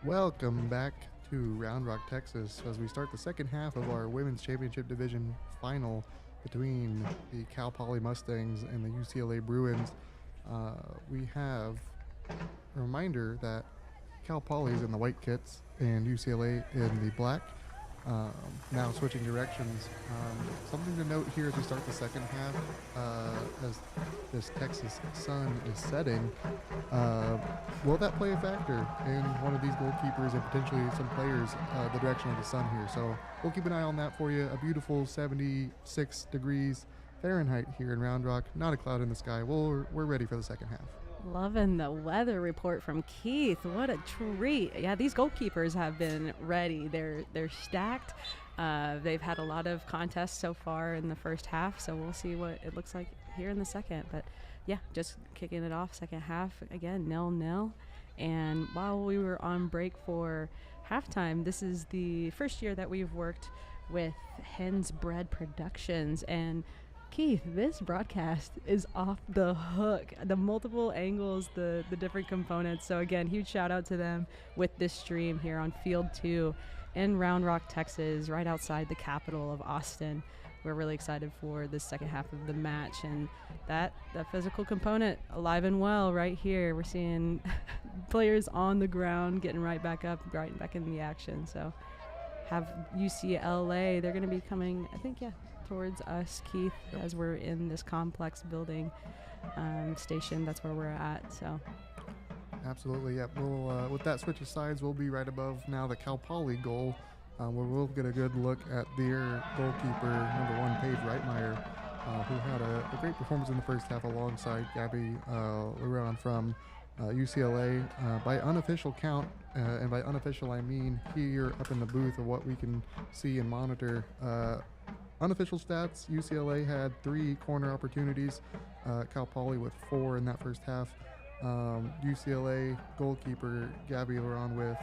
Welcome back to Round Rock, Texas, as we start the second half of our Women's Championship Division final between the Cal Poly Mustangs and the UCLA Bruins. We have a reminder that Cal Poly is in the white kits and UCLA in the black. Now switching directions. Something to note here as we start the second half, as this Texas sun is setting, will that play a factor in one of these goalkeepers and potentially some players, the direction of the sun here? So we'll keep an eye on that for you. A beautiful 76 degrees Fahrenheit here in Round Rock. Not a cloud in the sky. We're ready for the second half. Loving the weather report from Keith. What a treat. Yeah, these goalkeepers have been ready. They're stacked. They've had a lot of contests so far in the first half, so we'll see what it looks like here in the second. But yeah, just kicking it off, second half, again, 0-0. And while we were on break for halftime, this is the first year that we've worked with Hen's Bread Productions, and Keith, this broadcast is off the hook. The multiple angles, the different components. So again, huge shout out to them with this stream here on Field 2 in Round Rock, Texas, right outside the capital of Austin. We're really excited for the second half of the match, and that physical component alive and well right here. We're seeing players on the ground getting right back up, right back in the action. So have UCLA. They're going to be coming, I think, towards us, Keith, as we're in this complex building station. That's where we're at. So. Absolutely, yeah. We'll, with that switch of sides, we'll be right above now the Cal Poly goal, where we'll get a good look at their goalkeeper, number 1, Paige Reitmeyer, who had a great performance in the first half alongside Gabby Luron from UCLA. By unofficial count, and by unofficial I mean here up in the booth of what we can see and monitor, unofficial stats, UCLA had 3 corner opportunities, Cal Poly with 4 in that first half. UCLA goalkeeper Gabby Luron with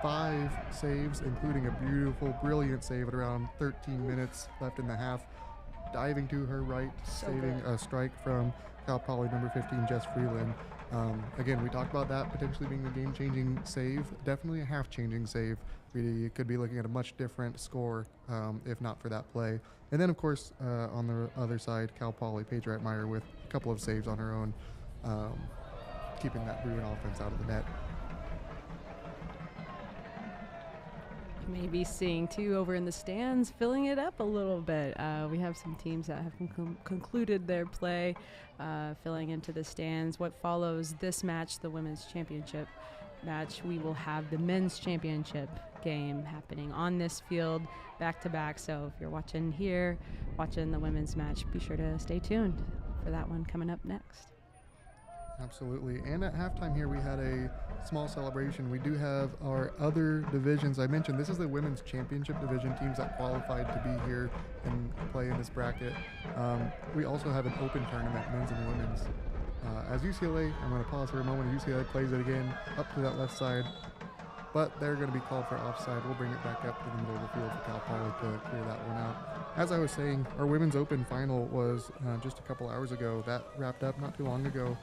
5 saves, including a beautiful, brilliant save at around 13 minutes left in the half, diving to her right, saving a strike from Cal Poly number 15, Jess Freeland. Again, we talked about that potentially being a game-changing save, definitely a half-changing save. We could be looking at a much different score if not for that play. And then, of course, on the other side, Cal Poly, Paige Reitmeyer with a couple of saves on her own, keeping that Bruin offense out of the net. Maybe seeing too over in the stands, filling it up a little bit. We have some teams that have concluded their play, filling into the stands. What follows this match, the women's championship match, we will have the men's championship game happening on this field back to back. So if you're watching here, watching the women's match, be sure to stay tuned for that one coming up next. Absolutely. And at halftime here, we had a small celebration. We do have our other divisions. I mentioned this is the women's championship division, teams that qualified to be here and play in this bracket. We also have an open tournament, men's and women's. As UCLA, I'm going to pause for a moment. UCLA plays it again up to that left side, but they're going to be called for offside. We'll bring it back up to the middle of the field for Cal Poly to clear that one out. As I was saying, our women's open final was just a couple hours ago. That wrapped up not too long ago.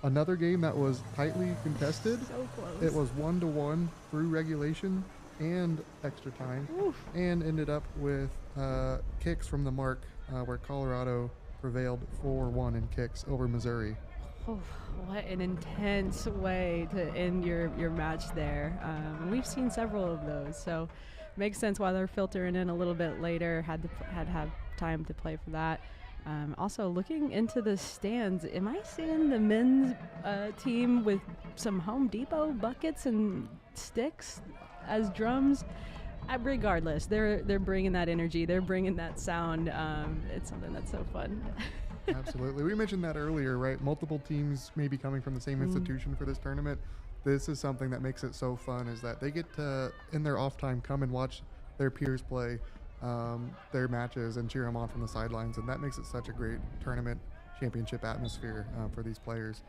Another game that was tightly contested. So close. It was 1-1 through regulation and extra time. Oof. And ended up with kicks from the mark, where Colorado prevailed 4-1 in kicks over Missouri. Oh, what an intense way to end your match there. We've seen several of those, so makes sense why they're filtering in a little bit later. Had to have time to play for that. Also, looking into the stands, am I seeing the men's team with some Home Depot buckets and sticks as drums? Regardless, they're bringing that energy. They're bringing that sound. It's something that's so fun. Absolutely. We mentioned that earlier, right? Multiple teams may be coming from the same institution for this tournament. This is something that makes it so fun, is that they get to, in their off time, come and watch their peers play their matches and cheer them on from the sidelines, and that makes it such a great tournament championship atmosphere for these players.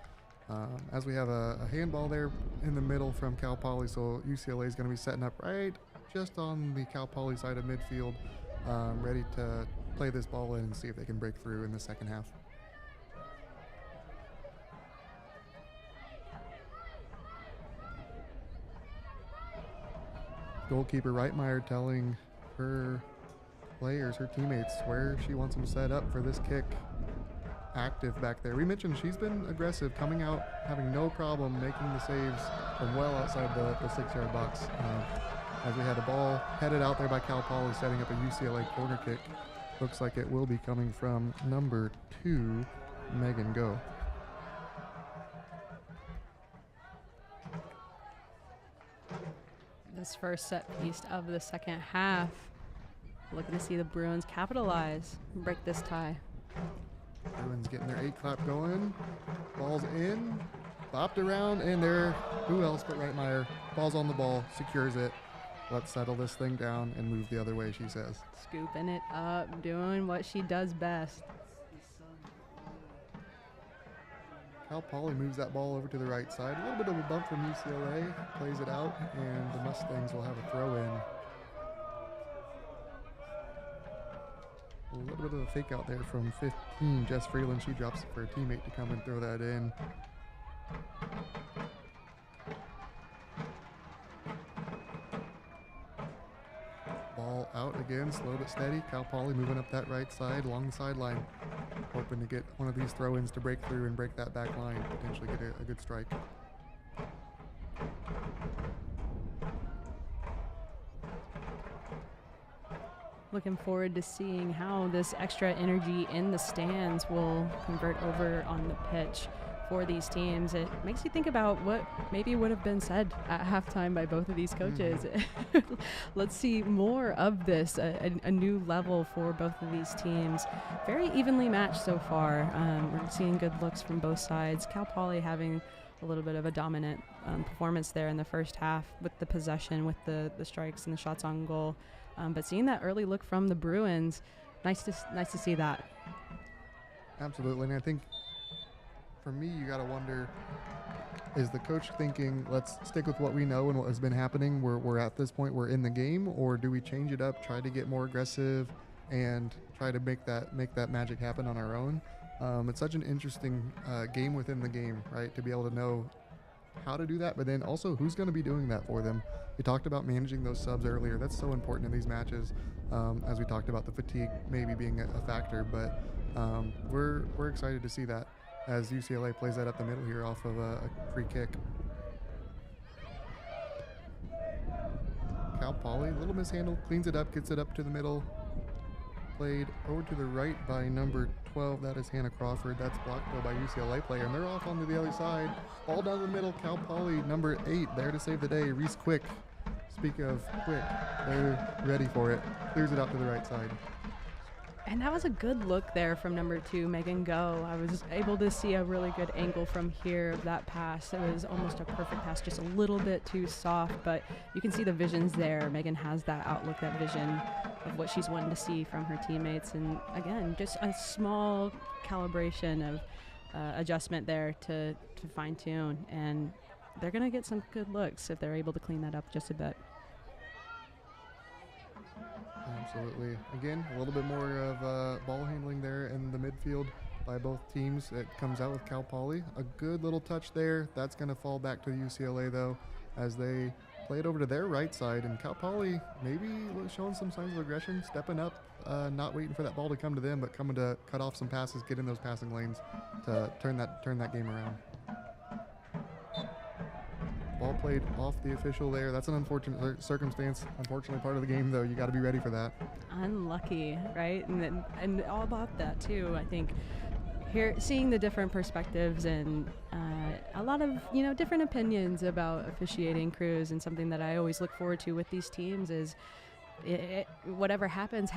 As we have a handball there in the middle from Cal Poly, so UCLA is going to be setting up right just on the Cal Poly side of midfield, ready to play this ball in and see if they can break through in the second half. Goalkeeper Reitmeyer telling her players, her teammates, where she wants them set up for this kick. Active back there. We mentioned she's been aggressive, coming out, having no problem making the saves from well outside the 6-yard box. As we had a ball headed out there by Cal Poly, setting up a UCLA corner kick. Looks like it will be coming from number 2, Megan Go. This first set piece of the second half. Looking to see the Bruins capitalize and break this tie. Bruins getting their 8-clap going. Ball's in, bopped around, and there, who else but Reitmeyer. Ball's on the ball, secures it. Let's settle this thing down and move the other way, she says. Scooping it up, doing what she does best. Cal Poly moves that ball over to the right side. A little bit of a bump from UCLA, plays it out, and the Mustangs will have a throw in. A little bit of a fake out there from 15, Jess Freeland. She drops it for a teammate to come and throw that in. Ball out again, slow but steady. Cal Poly moving up that right side, along the sideline. Hoping to get one of these throw-ins to break through and break that back line, potentially get a good strike. Looking forward to seeing how this extra energy in the stands will convert over on the pitch for these teams. It makes you think about what maybe would have been said at halftime by both of these coaches. Let's see more of this, a new level for both of these teams. Very evenly matched so far. We're seeing good looks from both sides. Cal Poly having a little bit of a dominant performance there in the first half with the possession, with the strikes and the shots on goal. But seeing that early look from the Bruins, nice to see that. Absolutely, and I think for me, you got to wonder, is the coach thinking, let's stick with what we know and what has been happening? We're at this point, we're in the game, or do we change it up, try to get more aggressive, and try to make that magic happen on our own? It's such an interesting game within the game, right? To be able to know how to do that, but then also who's going to be doing that for them. We talked about managing those subs earlier. That's so important in these matches, as we talked about the fatigue maybe being a factor, but we're excited to see that as UCLA plays that up the middle here off of a free kick. Cal Poly, a little mishandled, cleans it up, gets it up to the middle. Played over to the right by number 12. That is Hannah Crawford. That's blocked though by UCLA player. And they're off onto the other side. Ball down the middle. Cal Poly, number 8, there to save the day. Reese Quick. Speak of quick, they're ready for it. Clears it out to the right side. And that was a good look there from number 2, Megan Go. I was able to see a really good angle from here of that pass. It was almost a perfect pass, just a little bit too soft, but you can see the visions there. Megan has that outlook, that vision of what she's wanting to see from her teammates. And again, just a small calibration of adjustment there to fine tune. And they're going to get some good looks if they're able to clean that up just a bit. Absolutely. Again, a little bit more of ball handling there in the midfield by both teams. It comes out with Cal Poly. A good little touch there. That's going to fall back to UCLA, though, as they play it over to their right side. And Cal Poly maybe showing some signs of aggression, stepping up, not waiting for that ball to come to them, but coming to cut off some passes, get in those passing lanes to turn that game around. Ball played off the official there. That's an unfortunate circumstance. Unfortunately, part of the game, though. You got to be ready for that. Unlucky, right? And all about that, too. I think here, seeing the different perspectives and a lot of, different opinions about officiating crews, and something that I always look forward to with these teams is whatever happens,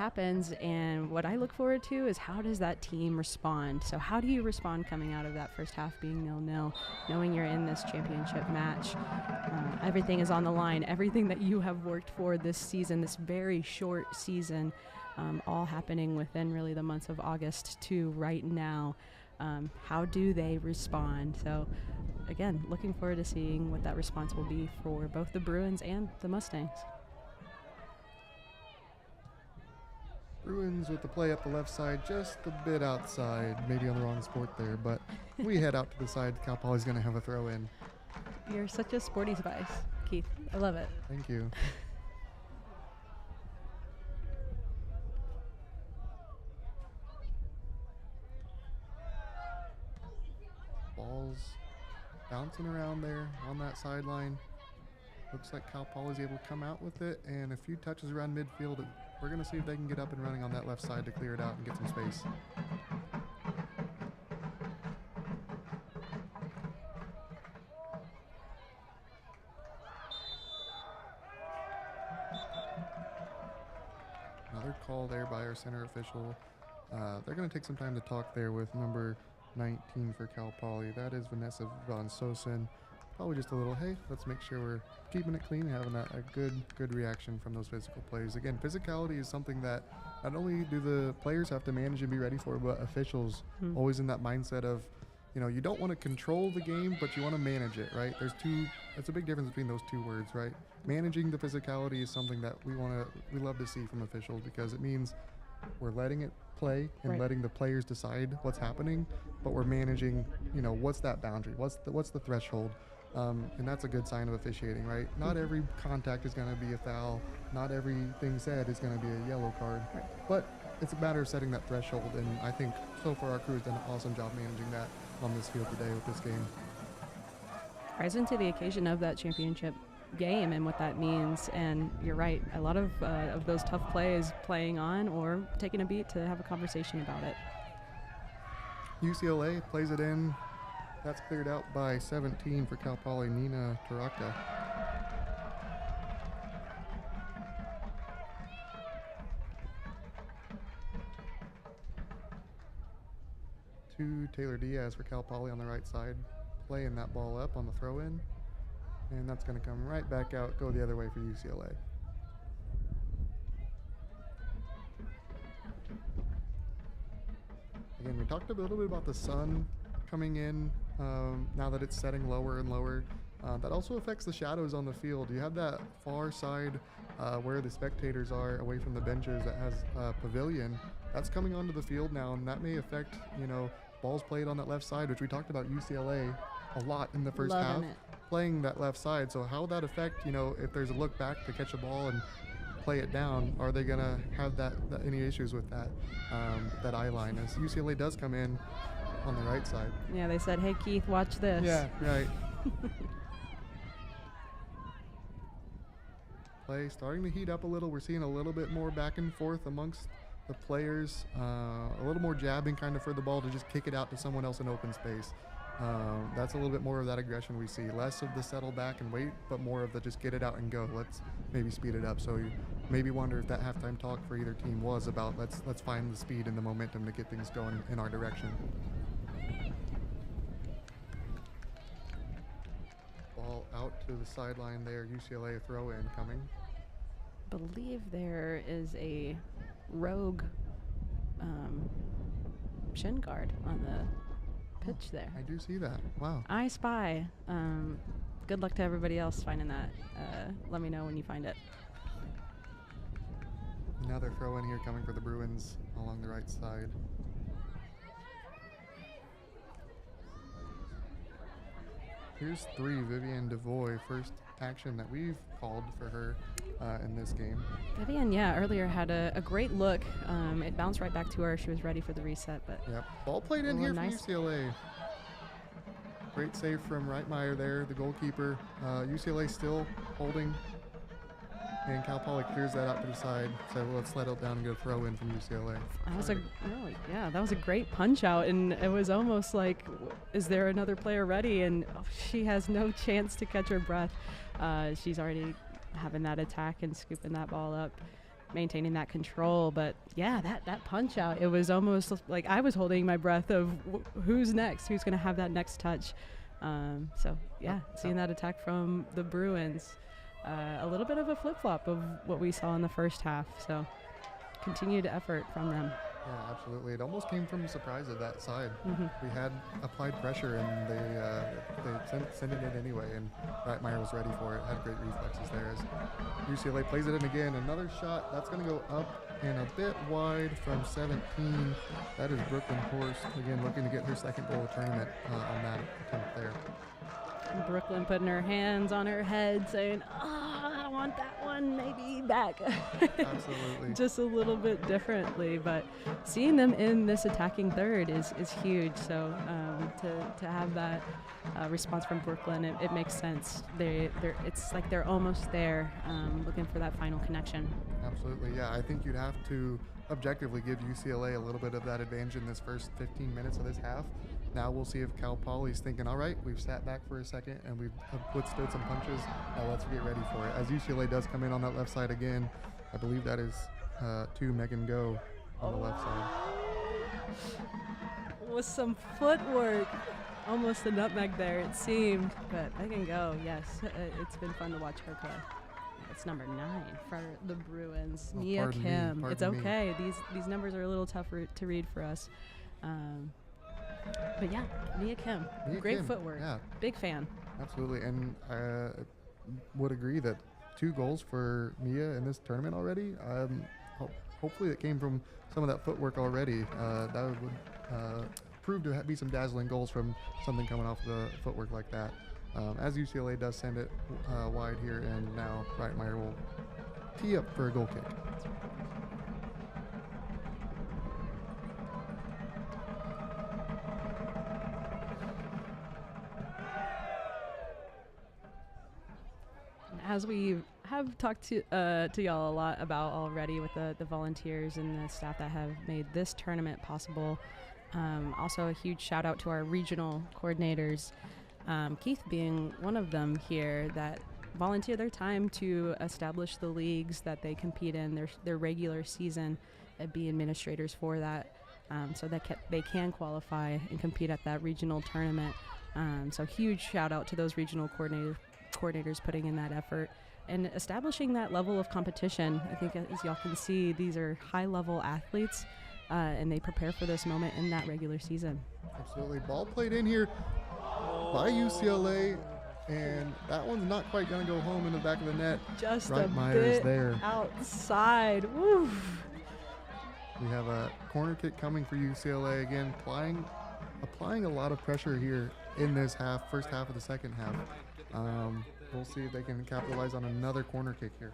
and what I look forward to is how does that team respond? So how do you respond coming out of that first half being 0-0, knowing you're in this championship match? Everything is on the line. Everything that you have worked for this season, this very short season, all happening within really the months of August to right now. How do they respond? So again, looking forward to seeing what that response will be for both the Bruins and the Mustangs. Bruins with the play up the left side, just a bit outside, maybe on the wrong sport there, but we head out to the side. Cal Poly's going to have a throw in. You're such a sporty spice, Keith. I love it. Thank you. Ball's bouncing around there on that sideline. Looks like Cal Poly's able to come out with it, and a few touches around midfield. We're going to see if they can get up and running on that left side to clear it out and get some space. Another call there by our center official. They're going to take some time to talk there with number 19 for Cal Poly. That is Vanessa Von Sosen. Probably just a little, hey, let's make sure we're keeping it clean, having a good reaction from those physical plays. Again, physicality is something that not only do the players have to manage and be ready for, but officials always in that mindset of, you don't want to control the game, but you want to manage it, right? That's a big difference between those two words, right? Managing the physicality is something that we love to see from officials, because it means we're letting it play and letting the players decide what's happening, but we're managing, what's that boundary? What's the threshold? And that's a good sign of officiating, right? Not every contact is going to be a foul. Not everything said is going to be a yellow card. Right. But it's a matter of setting that threshold, and I think so far our crew has done an awesome job managing that on this field today with this game. Rising to the occasion of that championship game and what that means. And you're right, a lot of those tough plays playing on or taking a beat to have a conversation about it. UCLA plays it in. That's cleared out by 17 for Cal Poly, Nina Taraka. To Taylor Diaz for Cal Poly on the right side, playing that ball up on the throw-in. And that's going to come right back out, go the other way for UCLA. Again, we talked a little bit about the sun coming in now that it's setting lower and lower. That also affects the shadows on the field. You have that far side where the spectators are away from the benches that has a pavilion. That's coming onto the field now, and that may affect, balls played on that left side, which we talked about UCLA a lot in the first half, playing that left side. So how would that affect, if there's a look back to catch a ball and play it down, are they going to have that any issues with that that eye line, as UCLA does come in on the right side? Yeah, they said, hey, Keith, watch this. Yeah, right. Play starting to heat up a little. We're seeing a little bit more back and forth amongst the players, a little more jabbing kind of for the ball to just kick it out to someone else in open space. That's a little bit more of that aggression we see. Less of the settle back and wait, but more of the just get it out and go. Let's maybe speed it up. So you maybe wonder if that halftime talk for either team was about let's find the speed and the momentum to get things going in our direction. Ball out to the sideline there. UCLA throw in coming. I believe there is a rogue shin guard on the pitch there. I do see that. Wow. I spy. Good luck to everybody else finding that. Let me know when you find it. Another throw in here coming for the Bruins along the right side. Here's 3, Vivian DeVoy, first action that we've called for her in this game. Vivian, earlier had a great look. It bounced right back to her. She was ready for the reset, but yep. Ball played in here for UCLA. Great save from Reitmeyer there, the goalkeeper. UCLA still holding, and Cal Poly clears that out to the side. So let's let it down and get a throw in from UCLA. That was a great punch out, and it was almost like, is there another player ready? And she has no chance to catch her breath. She's already having that attack and scooping that ball up, maintaining that control. But that punch out, it was almost like I was holding my breath of who's next, who's going to have that next touch. Seeing that attack from the Bruins, a little bit of a flip-flop of what we saw in the first half. So continued effort from them. Yeah, absolutely. It almost came from surprise of that side. Mm-hmm. We had applied pressure, and they sent it in anyway, and Reitmeyer was ready for it. Had great reflexes there as UCLA plays it in again. Another shot. That's going to go up and a bit wide from 17. That is Brooklyn Horst, again, looking to get her second goal of the tournament on that attempt there. Brooklyn putting her hands on her head saying, I want that one maybe back. Absolutely. Just a little bit differently, but seeing them in this attacking third is huge. So to have that response from Brooklyn, it makes sense. It's like they're almost there, looking for that final connection. Absolutely, yeah. I think you'd have to objectively give UCLA a little bit of that advantage in this first 15 minutes of this half. Now we'll see if Cal Poly's thinking, all right, we've sat back for a second and we've withstood some punches. Now let's get ready for it. As UCLA does come in on that left side again, I believe that is to Megan Go on the left side. With some footwork, almost a nutmeg there it seemed, but Megan Go, yes, it's been fun to watch her play. It's number 9 for the Bruins. Nia Kim. It's okay. These numbers are a little tougher to read for us. But yeah, Nia Kim. Great footwork. Yeah. Big fan. Absolutely. And I would agree that 2 goals for Nia in this tournament already. Hopefully it came from some of that footwork already. That would prove to be some dazzling goals from something coming off the footwork like that. As UCLA does send it wide here, and now Reitmeyer will tee up for a goal kick. as we have talked to y'all a lot about already with the volunteers and the staff that have made this tournament possible, also a huge shout out to our regional coordinators, Keith being one of them here, that volunteer their time to establish the leagues that they compete in, their regular season, and be administrators for that, so that they can qualify and compete at that regional tournament. So huge shout out to those regional coordinators putting in that effort and establishing that level of competition. I think, as y'all can see, these are high level athletes, and they prepare for this moment in that regular season. Absolutely. Ball played in here by UCLA, and that one's not quite going to go home in the back of the net. Just right, a Myers bit there. Outside. Woo. We have a corner kick coming for UCLA again, applying a lot of pressure here in this first half of the second half. We'll see if they can capitalize on another corner kick here.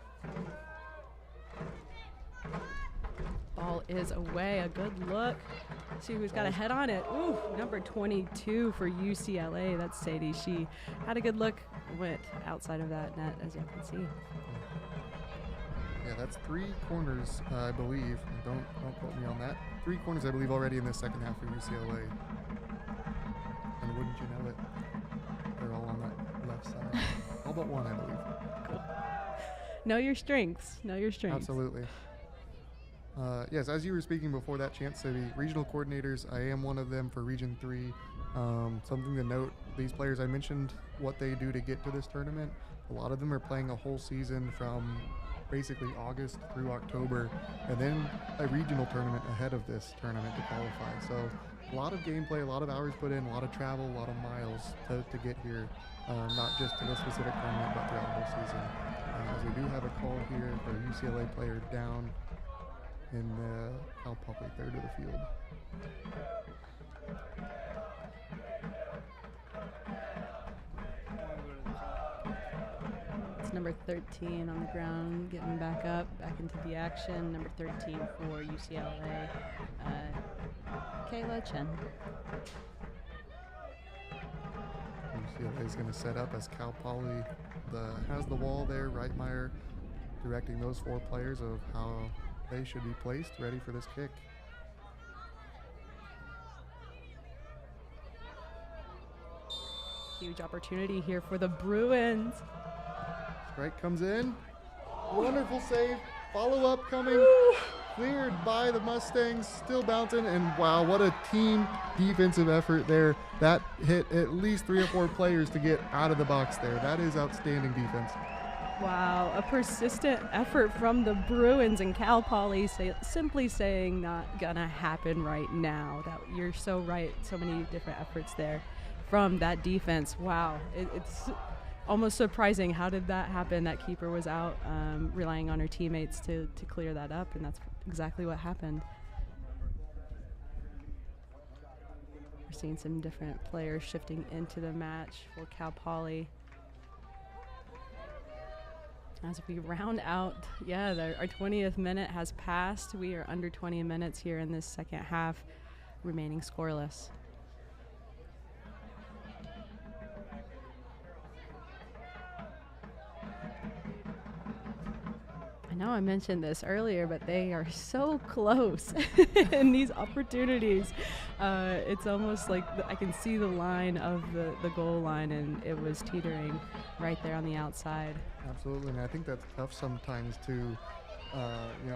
Ball is away. A good look. See who's got a head on it. Ooh, number 22 for UCLA. That's Sadie. She had a good look. Went outside of that net, as you can see. Yeah, that's 3 corners, I believe. Don't quote me on that. 3 corners, I believe, already in the second half for UCLA. And wouldn't you know it, they're all on that left side. All but one, I believe. Cool. Know your strengths. Know your strengths. Absolutely. Yes, as you were speaking before that chance, City, regional coordinators, I am one of them for Region 3. Something to note, these players, I mentioned what they do to get to this tournament. A lot of them are playing a whole season from basically August through October, and then a regional tournament ahead of this tournament to qualify. So a lot of gameplay, a lot of hours put in, a lot of travel, a lot of miles to get here, not just to this specific tournament, but throughout the whole season. As we do have a call here for a UCLA player down in Cal Poly, third of the field. It's number 13 on the ground, getting back up, back into the action. Number 13 for UCLA, Kayla Chen. UCLA is going to set up as Cal Poly has the wall there. Reitmeyer directing those 4 players of how they should be placed, ready for this kick. Huge opportunity here for the Bruins. Strike comes in. Wonderful save. Follow-up coming. Cleared by the Mustangs. Still bouncing. And wow, what a team defensive effort there. That hit at least 3 or 4 players to get out of the box there. That is outstanding defense. Wow, a persistent effort from the Bruins, and Cal Poly simply saying not gonna happen right now. That you're so right. So many different efforts there from that defense. Wow, it's almost surprising. How did that happen? That keeper was out, relying on her teammates to clear that up, and that's exactly what happened. We're seeing some different players shifting into the match for Cal Poly. As we round out, our 20th minute has passed. We are under 20 minutes here in this second half, remaining scoreless. I know I mentioned this earlier, but they are so close in these opportunities. It's almost like I can see the line of the goal line, and it was teetering right there on the outside. Absolutely, and I think that's tough sometimes to,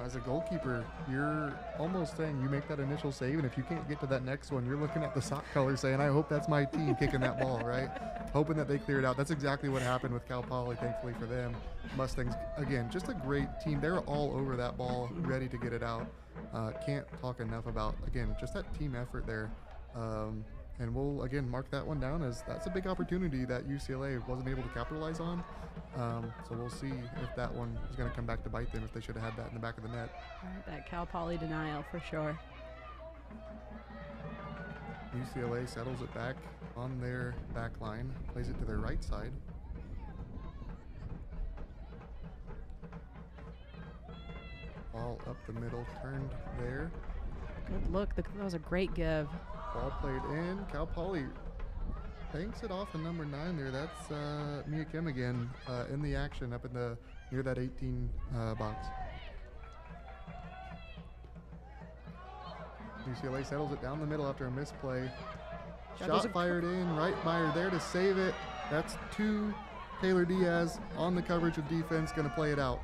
as a goalkeeper, you're almost saying you make that initial save, and if you can't get to that next one, you're looking at the sock color saying, I hope that's my team kicking that ball, right? Hoping that they clear it out. That's exactly what happened with Cal Poly, thankfully for them. Mustangs, again, just a great team. They're all over that ball, ready to get it out. Can't talk enough about, again, just that team effort there. And we'll, again, mark that one down as that's a big opportunity that UCLA wasn't able to capitalize on. So we'll see if that one is going to come back to bite them, if they should have had that in the back of the net. Right, that Cal Poly denial for sure. UCLA settles it back on their back line, plays it to their right side. Ball up the middle, turned there. Good look. That was a great give. Ball played in. Cal Poly banks it off in number 9 there. That's Mia Kim again in the action up in the near that 18 box. UCLA settles it down the middle after a misplay. Shot fired in. Reitmeyer there to save it. That's 2. Taylor Diaz on the coverage of defense, going to play it out.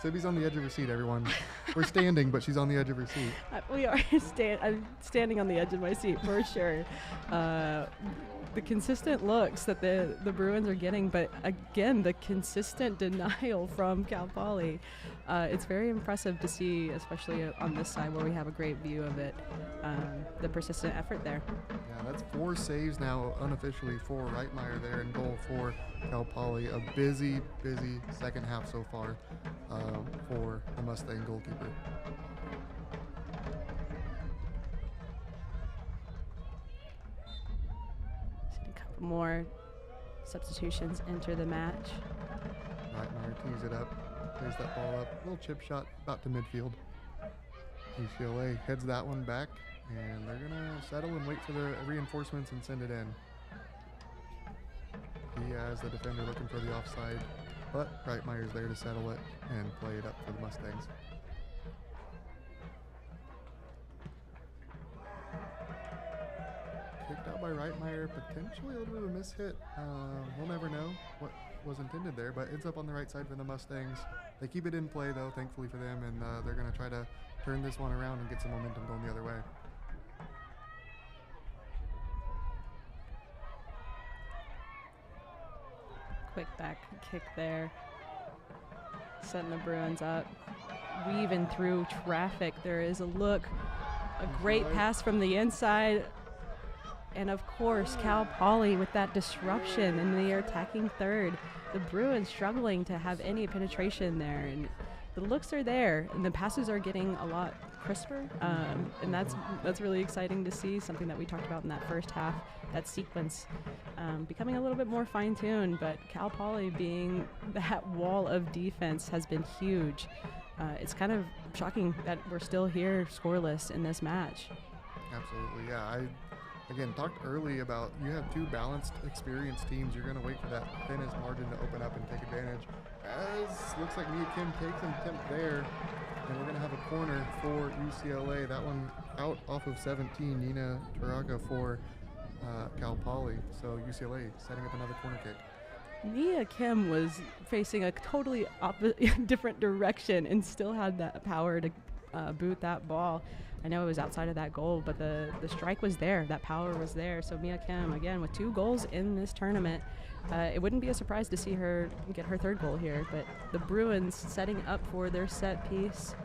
Sibby's on the edge of her seat, everyone. We're standing, but she's on the edge of her seat. We are I'm standing on the edge of my seat for sure. The consistent looks that the Bruins are getting, but again, the consistent denial from Cal Poly. It's very impressive to see, especially on this side where we have a great view of it, the persistent effort there. Yeah, that's 4 saves now unofficially for Reitmeyer there in goal for Cal Poly. A busy second half so far for the Mustang goalkeeper. More substitutions enter the match. Reitmeyer tees it up, plays that ball up, little chip shot about to midfield. UCLA heads that one back, and they're gonna settle and wait for the reinforcements and send it in. Diaz, the defender, looking for the offside, but Reitmeyer's there to settle it and play it up for the Mustangs. Kicked out by Reitmeyer, potentially a little bit of a mishit. We'll never know what was intended there, but ends up on the right side for the Mustangs. They keep it in play, though, thankfully for them, and they're going to try to turn this one around and get some momentum going the other way. Quick back kick there, setting the Bruins up. Weaving through traffic. There is a look, a great pass from the inside. And of course, Cal Poly with that disruption in the attacking third. The Bruins struggling to have any penetration there, and the looks are there, and the passes are getting a lot crisper, and that's really exciting to see. Something that we talked about in that first half, that sequence becoming a little bit more fine-tuned. But Cal Poly being that wall of defense has been huge. It's kind of shocking that we're still here scoreless in this match. Absolutely, yeah. Again, talked early about you have 2 balanced, experienced teams. You're going to wait for that thinnest margin to open up and take advantage. As looks like Mia Kim takes an attempt there, and we're going to have a corner for UCLA. That one out off of 17, Nina Taraka for Cal Poly. So UCLA setting up another corner kick. Mia Kim was facing a totally different direction and still had that power to boot that ball. I know it was outside of that goal, but the strike was there. That power was there. So Mia Kim, again, with 2 goals in this tournament, it wouldn't be a surprise to see her get her 3rd goal here. But the Bruins setting up for their set piece.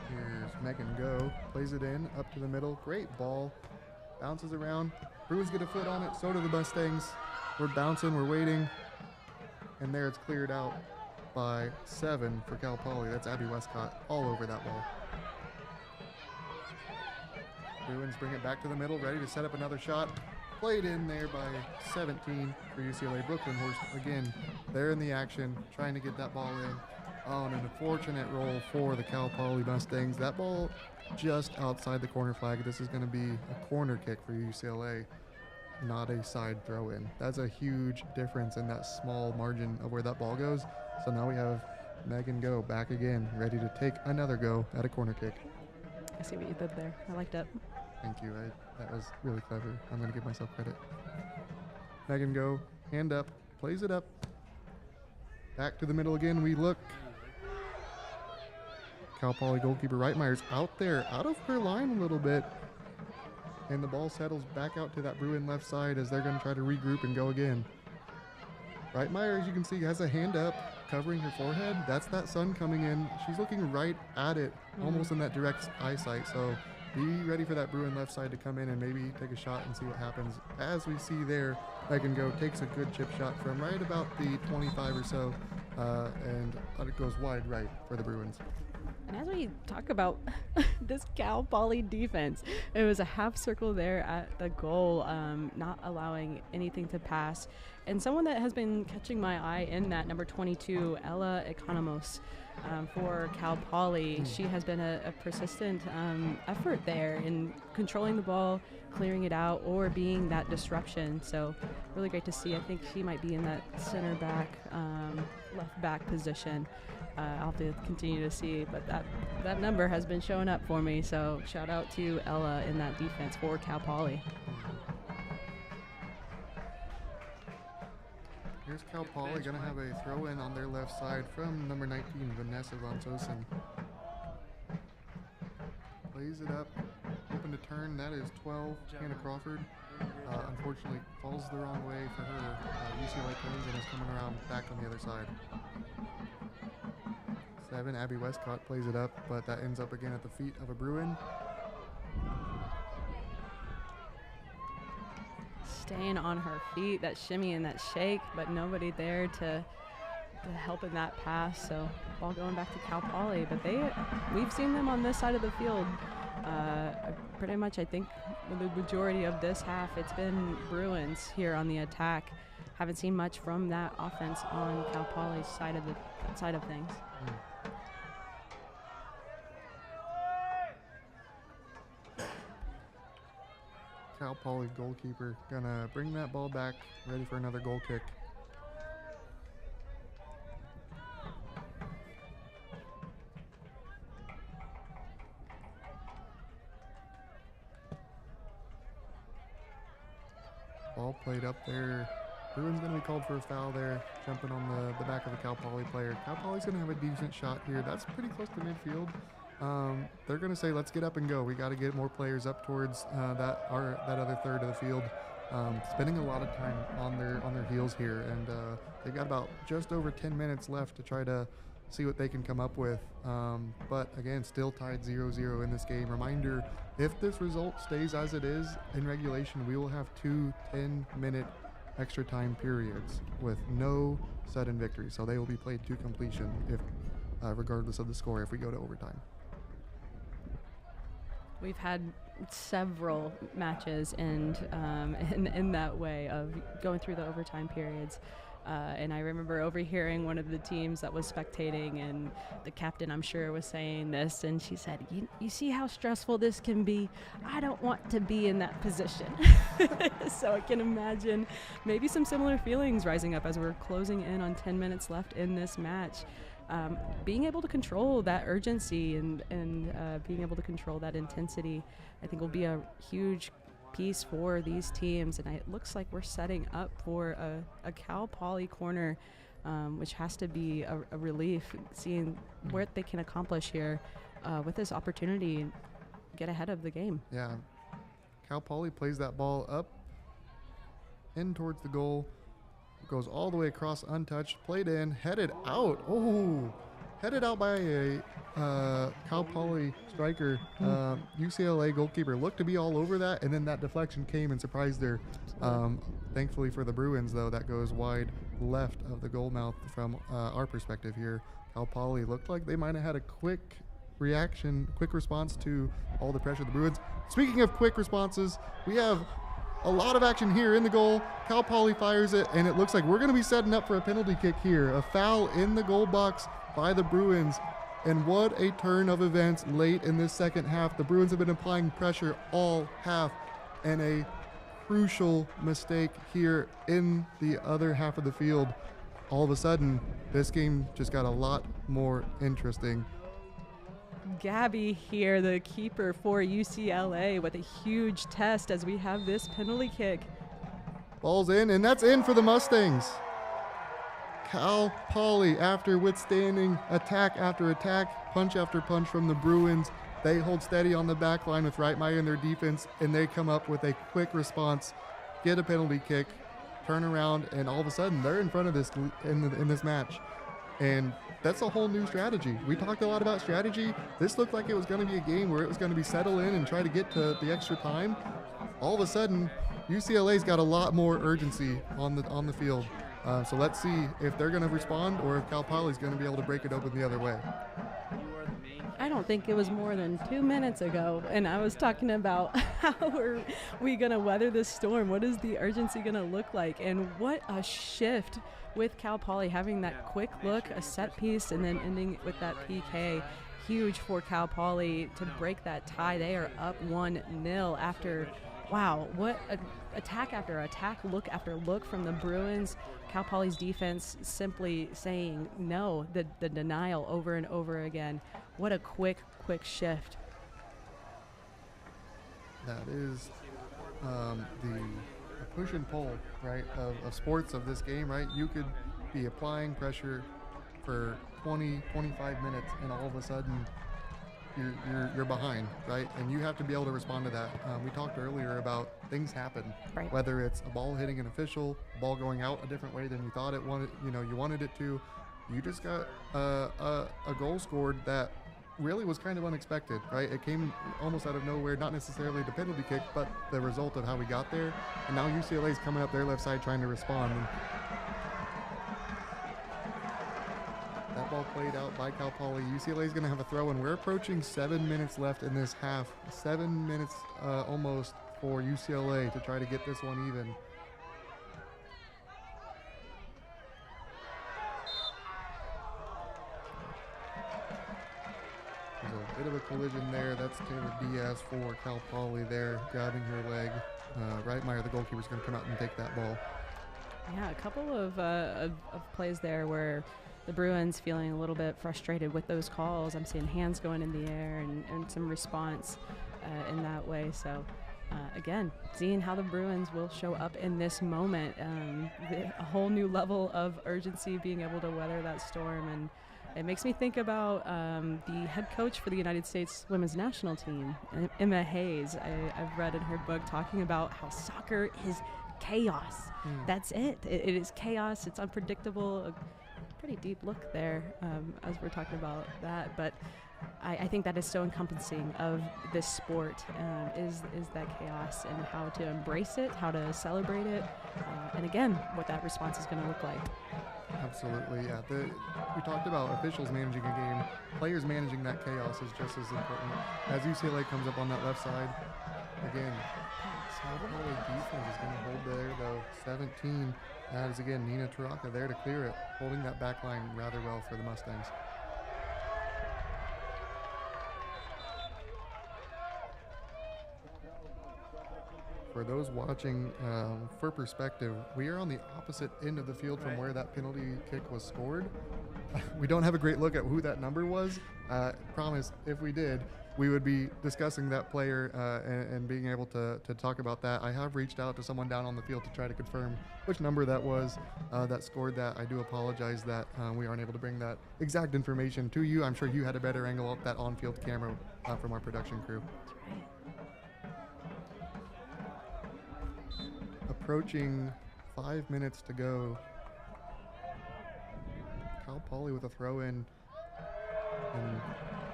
Here's Megan Go, plays it in, up to the middle. Great ball, bounces around. Bruins get a foot on it, so do the Mustangs. We're bouncing, we're waiting, and there it's cleared out by 7 for Cal Poly. That's Abby Westcott all over that ball. Bruins bring it back to the middle, ready to set up another shot. Played in there by 17 for UCLA. Brooklyn Horst, again, they're in the action, trying to get that ball in. Oh, and an unfortunate roll for the Cal Poly Mustangs. That ball just outside the corner flag. This is going to be a corner kick for UCLA, not a side throw-in. That's a huge difference in that small margin of where that ball goes. So now we have Megan Go back again, ready to take another go at a corner kick. I see what you did there. I liked it. Thank you. That was really clever. I'm going to give myself credit. Megan Go, hand up, plays it up. Back to the middle again. We look. Cal Poly goalkeeper Reitmeyer's out there, out of her line a little bit. And the ball settles back out to that Bruin left side as they're going to try to regroup and go again. Reitmeyer, as you can see, has a hand up, covering her forehead. That's that sun coming in. She's looking right at it, almost in that direct eyesight. So be ready for that Bruin left side to come in and maybe take a shot and see what happens. As we see there, Megan Go takes a good chip shot from right about the 25 or so, and it goes wide right for the Bruins. And as we talk about this Cal Poly defense, it was a half circle there at the goal, not allowing anything to pass. And someone that has been catching my eye in that, number 22, Ella Economos, for Cal Poly. She has been a persistent effort there in controlling the ball, clearing it out, or being that disruption. So really great to see. I think she might be in that center back, left back position. I'll have to continue to see, but that number has been showing up for me. So shout out to Ella in that defense for Cal Poly. Here's Cal Poly going to have a throw-in on their left side from number 19, Vanessa Von Sosen. Plays it up, open to turn. That is 12, Hannah Crawford. Unfortunately, falls the wrong way for her. UCLA turns and is coming around back on the other side. 7, Abby Westcott plays it up, but that ends up again at the feet of a Bruin. Staying on her feet, that shimmy and that shake, but nobody there to help in that pass. So ball going back to Cal Poly, but we've seen them on this side of the field. Pretty much, I think, the majority of this half, it's been Bruins here on the attack. Haven't seen much from that offense on Cal Poly's side of things. Cal Poly goalkeeper gonna bring that ball back, ready for another goal kick. Ball played up there. Bruin's gonna be called for a foul there, jumping on the back of the Cal Poly player. Cal Poly's gonna have a decent shot here. That's pretty close to midfield. They're going to say, let's get up and go. We got to get more players up towards that other third of the field. Spending a lot of time on their heels here, and they've got about just over 10 minutes left to try to see what they can come up with. But again, still tied 0-0 in this game. Reminder, if this result stays as it is in regulation, we will have 2 10-minute extra time periods with no sudden victory. So they will be played to completion if regardless of the score if we go to overtime. We've had several matches and in that way of going through the overtime periods. And I remember overhearing one of the teams that was spectating, and the captain, I'm sure, was saying this, and she said, you see how stressful this can be? I don't want to be in that position. So I can imagine maybe some similar feelings rising up as we're closing in on 10 minutes left in this match. Being able to control that urgency and being able to control that intensity, I think will be a huge piece for these teams. And it looks like we're setting up for a Cal Poly corner, which has to be a relief, seeing what they can accomplish here with this opportunity and get ahead of the game. Yeah, Cal Poly plays that ball up in towards the goal. Goes all the way across untouched, played in, headed out. Oh, headed out by a Cal Poly striker. UCLA goalkeeper looked to be all over that, and then that deflection came and surprised her. Thankfully for the Bruins, though, that goes wide left of the goal mouth from our perspective here. Cal Poly looked like they might have had a quick response to all the pressure of the Bruins. Speaking of quick responses, we have a lot of action here in the goal. Cal Poly fires it, and it looks like we're going to be setting up for a penalty kick here. A foul in the goal box by the Bruins. And what a turn of events late in this second half. The Bruins have been applying pressure all half, and a crucial mistake here in the other half of the field. All of a sudden, this game just got a lot more interesting. Gabby here, the keeper for UCLA, with a huge test as we have this penalty kick. Ball's in, and that's in for the Mustangs. Cal Poly, after withstanding attack after attack, punch after punch from the Bruins, they hold steady on the back line with Reitmeyer in their defense, and they come up with a quick response, get a penalty kick, turn around, and all of a sudden they're in front of this in this match. And that's a whole new strategy. We talked a lot about strategy. This looked like it was going to be a game where it was going to be settle in and try to get to the extra time. All of a sudden, UCLA's got a lot more urgency on the field. So let's see if they're going to respond or if Cal Poly's going to be able to break it open the other way. You are the main I don't think it was more than 2 minutes ago, and I was talking about how are we going to weather this storm? What is the urgency going to look like? And what a shift with Cal Poly having that quick look, a set piece, and then ending with that PK. Huge for Cal Poly to break that tie. They are up 1-0 after, wow, what attack after attack, look after look from the Bruins. Cal Poly's defense simply saying no, the denial over and over again. What a quick shift. That is the push and pull, right, of sports of this game, right? You could be applying pressure for 20, 25 minutes, and all of a sudden you're behind, right? And you have to be able to respond to that. We talked earlier about things happen, right? Whether it's a ball hitting an official, a ball going out a different way than you thought it wanted, you wanted it to. You just got a goal scored that really was kind of unexpected, right? It came almost out of nowhere, not necessarily the penalty kick, but the result of how we got there. And now UCLA's coming up their left side trying to respond. And that ball played out by Cal Poly. UCLA's going to have a throw, and we're approaching 7 minutes left in this half. 7 minutes almost for UCLA to try to get this one even. There's a bit of a collision there. That's Taylor Diaz for Cal Poly there, grabbing her leg. Reitmeyer, the goalkeeper, is going to come out and take that ball. Yeah, a couple of plays there where the Bruins feeling a little bit frustrated with those calls. I'm seeing hands going in the air and some response in that way. So, again, seeing how the Bruins will show up in this moment, a whole new level of urgency, being able to weather that storm. And it makes me think about the head coach for the United States women's national team, Emma Hayes. I've read in her book talking about how soccer is chaos. That's it. It is chaos. It's unpredictable. A pretty deep look there as we're talking about that. But I think that is so encompassing of this sport, is that chaos, and how to embrace it, how to celebrate it, and again, what that response is going to look like. Absolutely, yeah. We talked about officials managing a game. Players managing that chaos is just as important. As UCLA comes up on that left side, again, Cal Poly defense is going to hold there, though. 17. That is, again, Nina Taraka there to clear it, holding that back line rather well for the Mustangs. For those watching, for perspective, we are on the opposite end of the field from where that penalty kick was scored. We don't have a great look at who that number was. Promise, if we did, we would be discussing that player and being able to talk about that. I have reached out to someone down on the field to try to confirm which number that was that scored that. I do apologize that we aren't able to bring that exact information to you. I'm sure you had a better angle of that on-field camera from our production crew. Approaching 5 minutes to go. Cal Poly with a throw in, and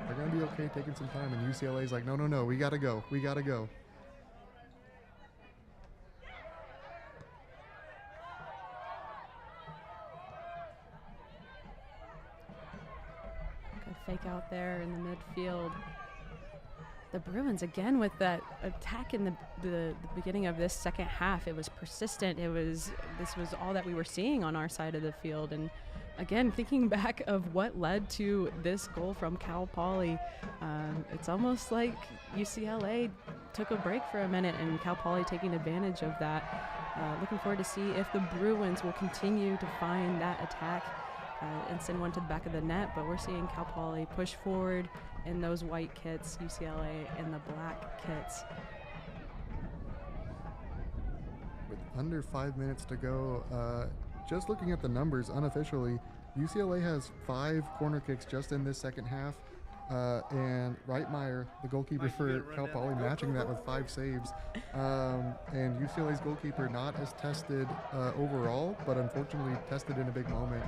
they're going to be okay taking some time, and UCLA's like, no, we got to go. We got to go. Good fake out there in the midfield. The Bruins again with that attack in the beginning of this second half. It was persistent. This was all that we were seeing on our side of the field. And again, thinking back of what led to this goal from Cal Poly, it's almost like UCLA took a break for a minute and Cal Poly taking advantage of that. Looking forward to see if the Bruins will continue to find that attack and send one to the back of the net. But we're seeing Cal Poly push forward in those white kits, UCLA in the black kits. With under 5 minutes to go, just looking at the numbers unofficially, UCLA has 5 corner kicks just in this second half, and Reitmeyer, the goalkeeper for Cal Poly, matching that with 5 saves. And UCLA's goalkeeper not as tested overall, but unfortunately tested in a big moment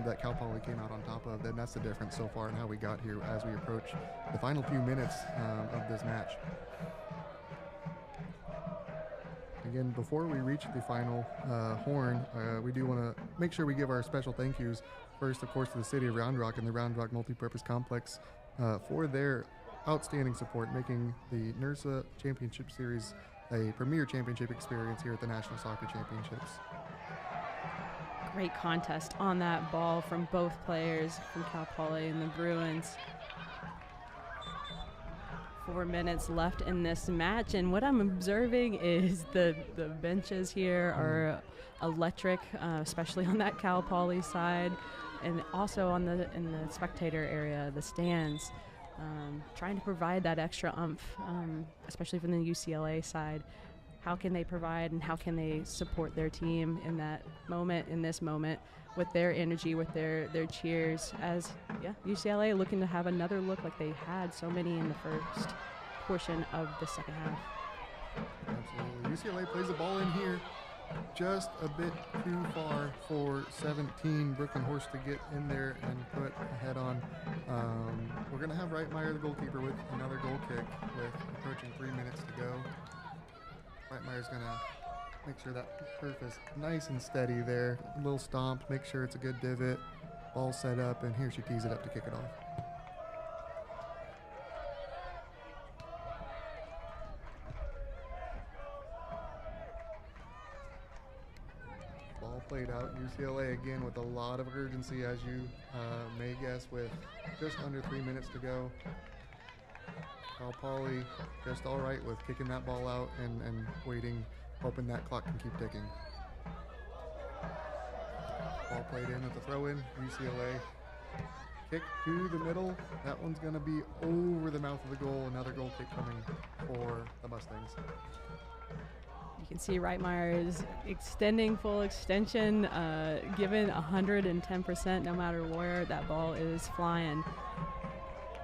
that Cal Poly came out on top of. And that's the difference so far in how we got here as we approach the final few minutes of this match. Again, before we reach the final horn, we do want to make sure we give our special thank yous. First, of course, to the city of Round Rock and the Round Rock Multipurpose Complex for their outstanding support, making the NERSA Championship Series a premier championship experience here at the National Soccer Championships. Great contest on that ball from both players, from Cal Poly and the Bruins. 4 minutes left in this match, and what I'm observing is the benches here are electric, especially on that Cal Poly side, and also in the spectator area, the stands, trying to provide that extra oomph, especially from the UCLA side. How can they provide and how can they support their team in that moment, in this moment, with their energy, with their cheers, as UCLA looking to have another look like they had so many in the first portion of the second half. Absolutely. UCLA plays the ball in here just a bit too far for 17 Brooklyn Horse to get in there and put a head on. We're going to have Reitmeyer, the goalkeeper, with another goal kick with approaching 3 minutes to go. Reitmeyer's going to make sure that turf is nice and steady there. A little stomp, make sure it's a good divot. Ball set up, and here she tees it up to kick it off. Ball played out. UCLA again with a lot of urgency, as you may guess, with just under 3 minutes to go. Cal Poly just all right with kicking that ball out and waiting, hoping that clock can keep ticking. Ball played in with the throw-in. UCLA kick to the middle. That one's going to be over the mouth of the goal. Another goal kick coming for the Mustangs. You can see Reitmeyer is extending full extension, given 110% no matter where that ball is flying.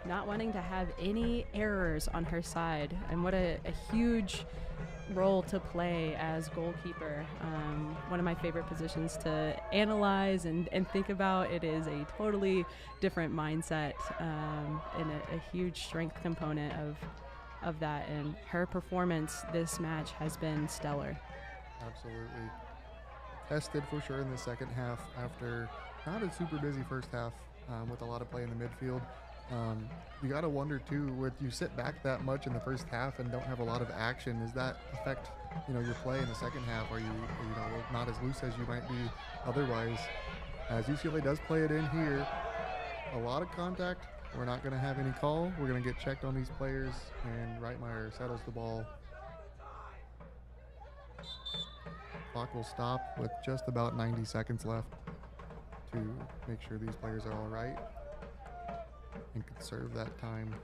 Not wanting to have any errors on her side, and what a huge role to play as goalkeeper. One of my favorite positions to analyze and think about. It is a totally different mindset and a huge strength component of that, and her performance this match has been stellar. Absolutely. Tested for sure in the second half after not a super busy first half with a lot of play in the midfield. You got to wonder too, with you sit back that much in the first half and don't have a lot of action, does that affect your play in the second half? Are you not as loose as you might be otherwise? As UCLA does play it in here, a lot of contact. We're not going to have any call. We're going to get checked on these players, and Reitmeyer settles the ball. Clock will stop with just about 90 seconds left to make sure these players are all right and conserve that time.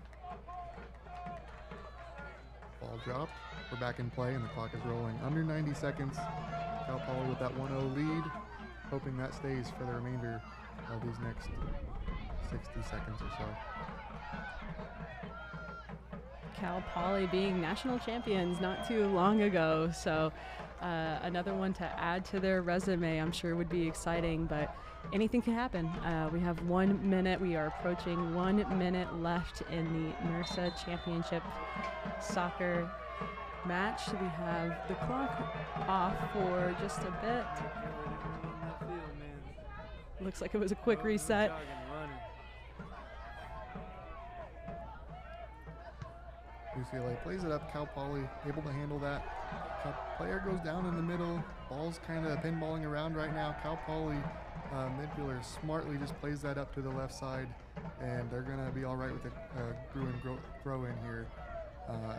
Ball dropped. We're back in play, and the clock is rolling. Under 90 seconds. Cal Poly with that 1-0 lead, hoping that stays for the remainder of these next 60 seconds or so. Cal Poly being national champions not too long ago, so another one to add to their resume, I'm sure would be exciting, but anything can happen. We have 1 minute. We are approaching 1 minute left in the NERSA Championship soccer match. We have the clock off for just a bit. Looks like it was a quick reset. UCLA plays it up. Cal Poly able to handle that. Player goes down in the middle. Ball's kind of pinballing around right now. Cal Poly midfielder smartly just plays that up to the left side, and they're going to be all right with a Bruin throw in here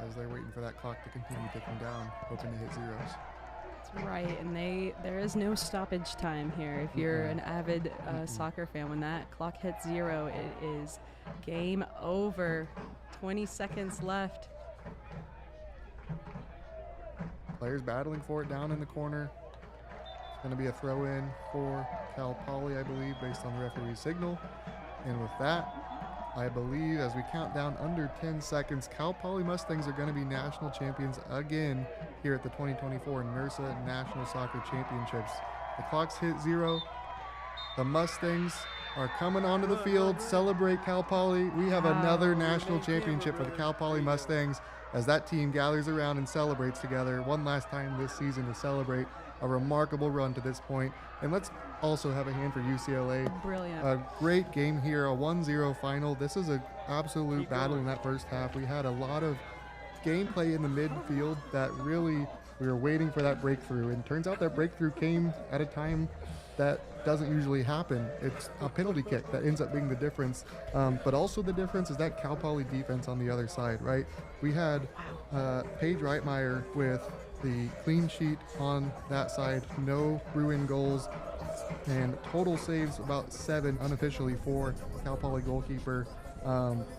as they're waiting for that clock to continue ticking down, hoping to hit zeros. That's right, and there is no stoppage time here. If you're an avid soccer fan, when that clock hits zero, it is game over. 20 seconds left. Players battling for it down in the corner. It's going to be a throw-in for Cal Poly, I believe, based on the referee's signal. And with that, I believe as we count down under 10 seconds, Cal Poly Mustangs are going to be national champions again here at the 2024 NERSA National Soccer Championships. The clock's hit zero. The Mustangs are coming onto the field. Celebrate Cal Poly. We have another national championship for the Cal Poly Mustangs as that team gathers around and celebrates together one last time this season to celebrate a remarkable run to this point. And let's also have a hand for UCLA. Brilliant. A great game here, a 1-0 final. This is an absolute battle in that first half. We had a lot of gameplay in the midfield that really we were waiting for that breakthrough. And turns out that breakthrough came at a time that doesn't usually happen. It's a penalty kick that ends up being the difference. But also the difference is that Cal Poly defense on the other side, right? We had Paige Reitmeyer with the clean sheet on that side, no Bruin goals, and total saves about 7 unofficially for Cal Poly goalkeeper.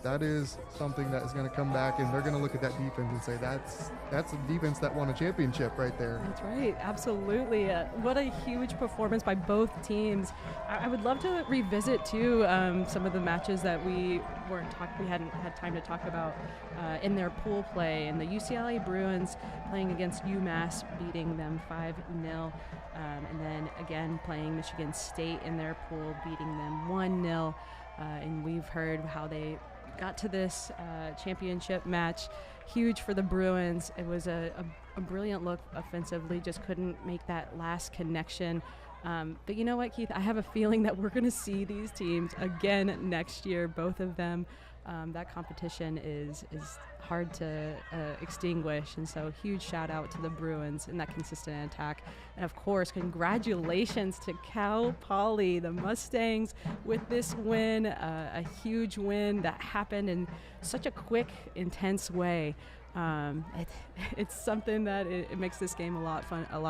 That is something that is going to come back, and they're going to look at that defense and say that's a defense that won a championship right there. That's right, absolutely. What a huge performance by both teams. I would love to revisit too some of the matches that we hadn't had time to talk about in their pool play, and the UCLA Bruins playing against UMass, beating them 5-0. And then again playing Michigan State in their pool, beating them 1-0. And we've heard how they got to this championship match. Huge for the Bruins. It was a brilliant look offensively, just couldn't make that last connection. But you know what, Keith? I have a feeling that we're going to see these teams again next year, both of them. That competition is hard to extinguish, and so huge shout out to the Bruins and that consistent attack. And of course, congratulations to Cal Poly, the Mustangs, with this win, a huge win that happened in such a quick, intense way. It's something that it makes this game a lot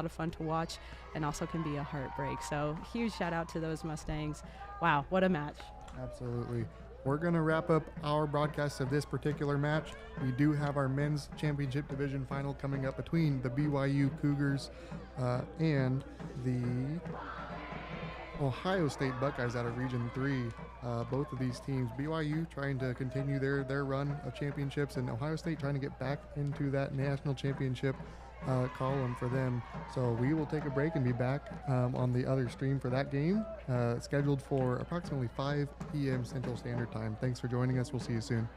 of fun to watch, and also can be a heartbreak. So huge shout out to those Mustangs. Wow, what a match. Absolutely. We're going to wrap up our broadcast of this particular match. We do have our men's championship division final coming up between the BYU Cougars and the Ohio State Buckeyes out of Region 3. Both of these teams, BYU trying to continue their run of championships, and Ohio State trying to get back into that national championship column for them. So we will take a break and be back on the other stream for that game, scheduled for approximately 5 p.m. Central Standard Time. Thanks for joining us. We'll see you soon.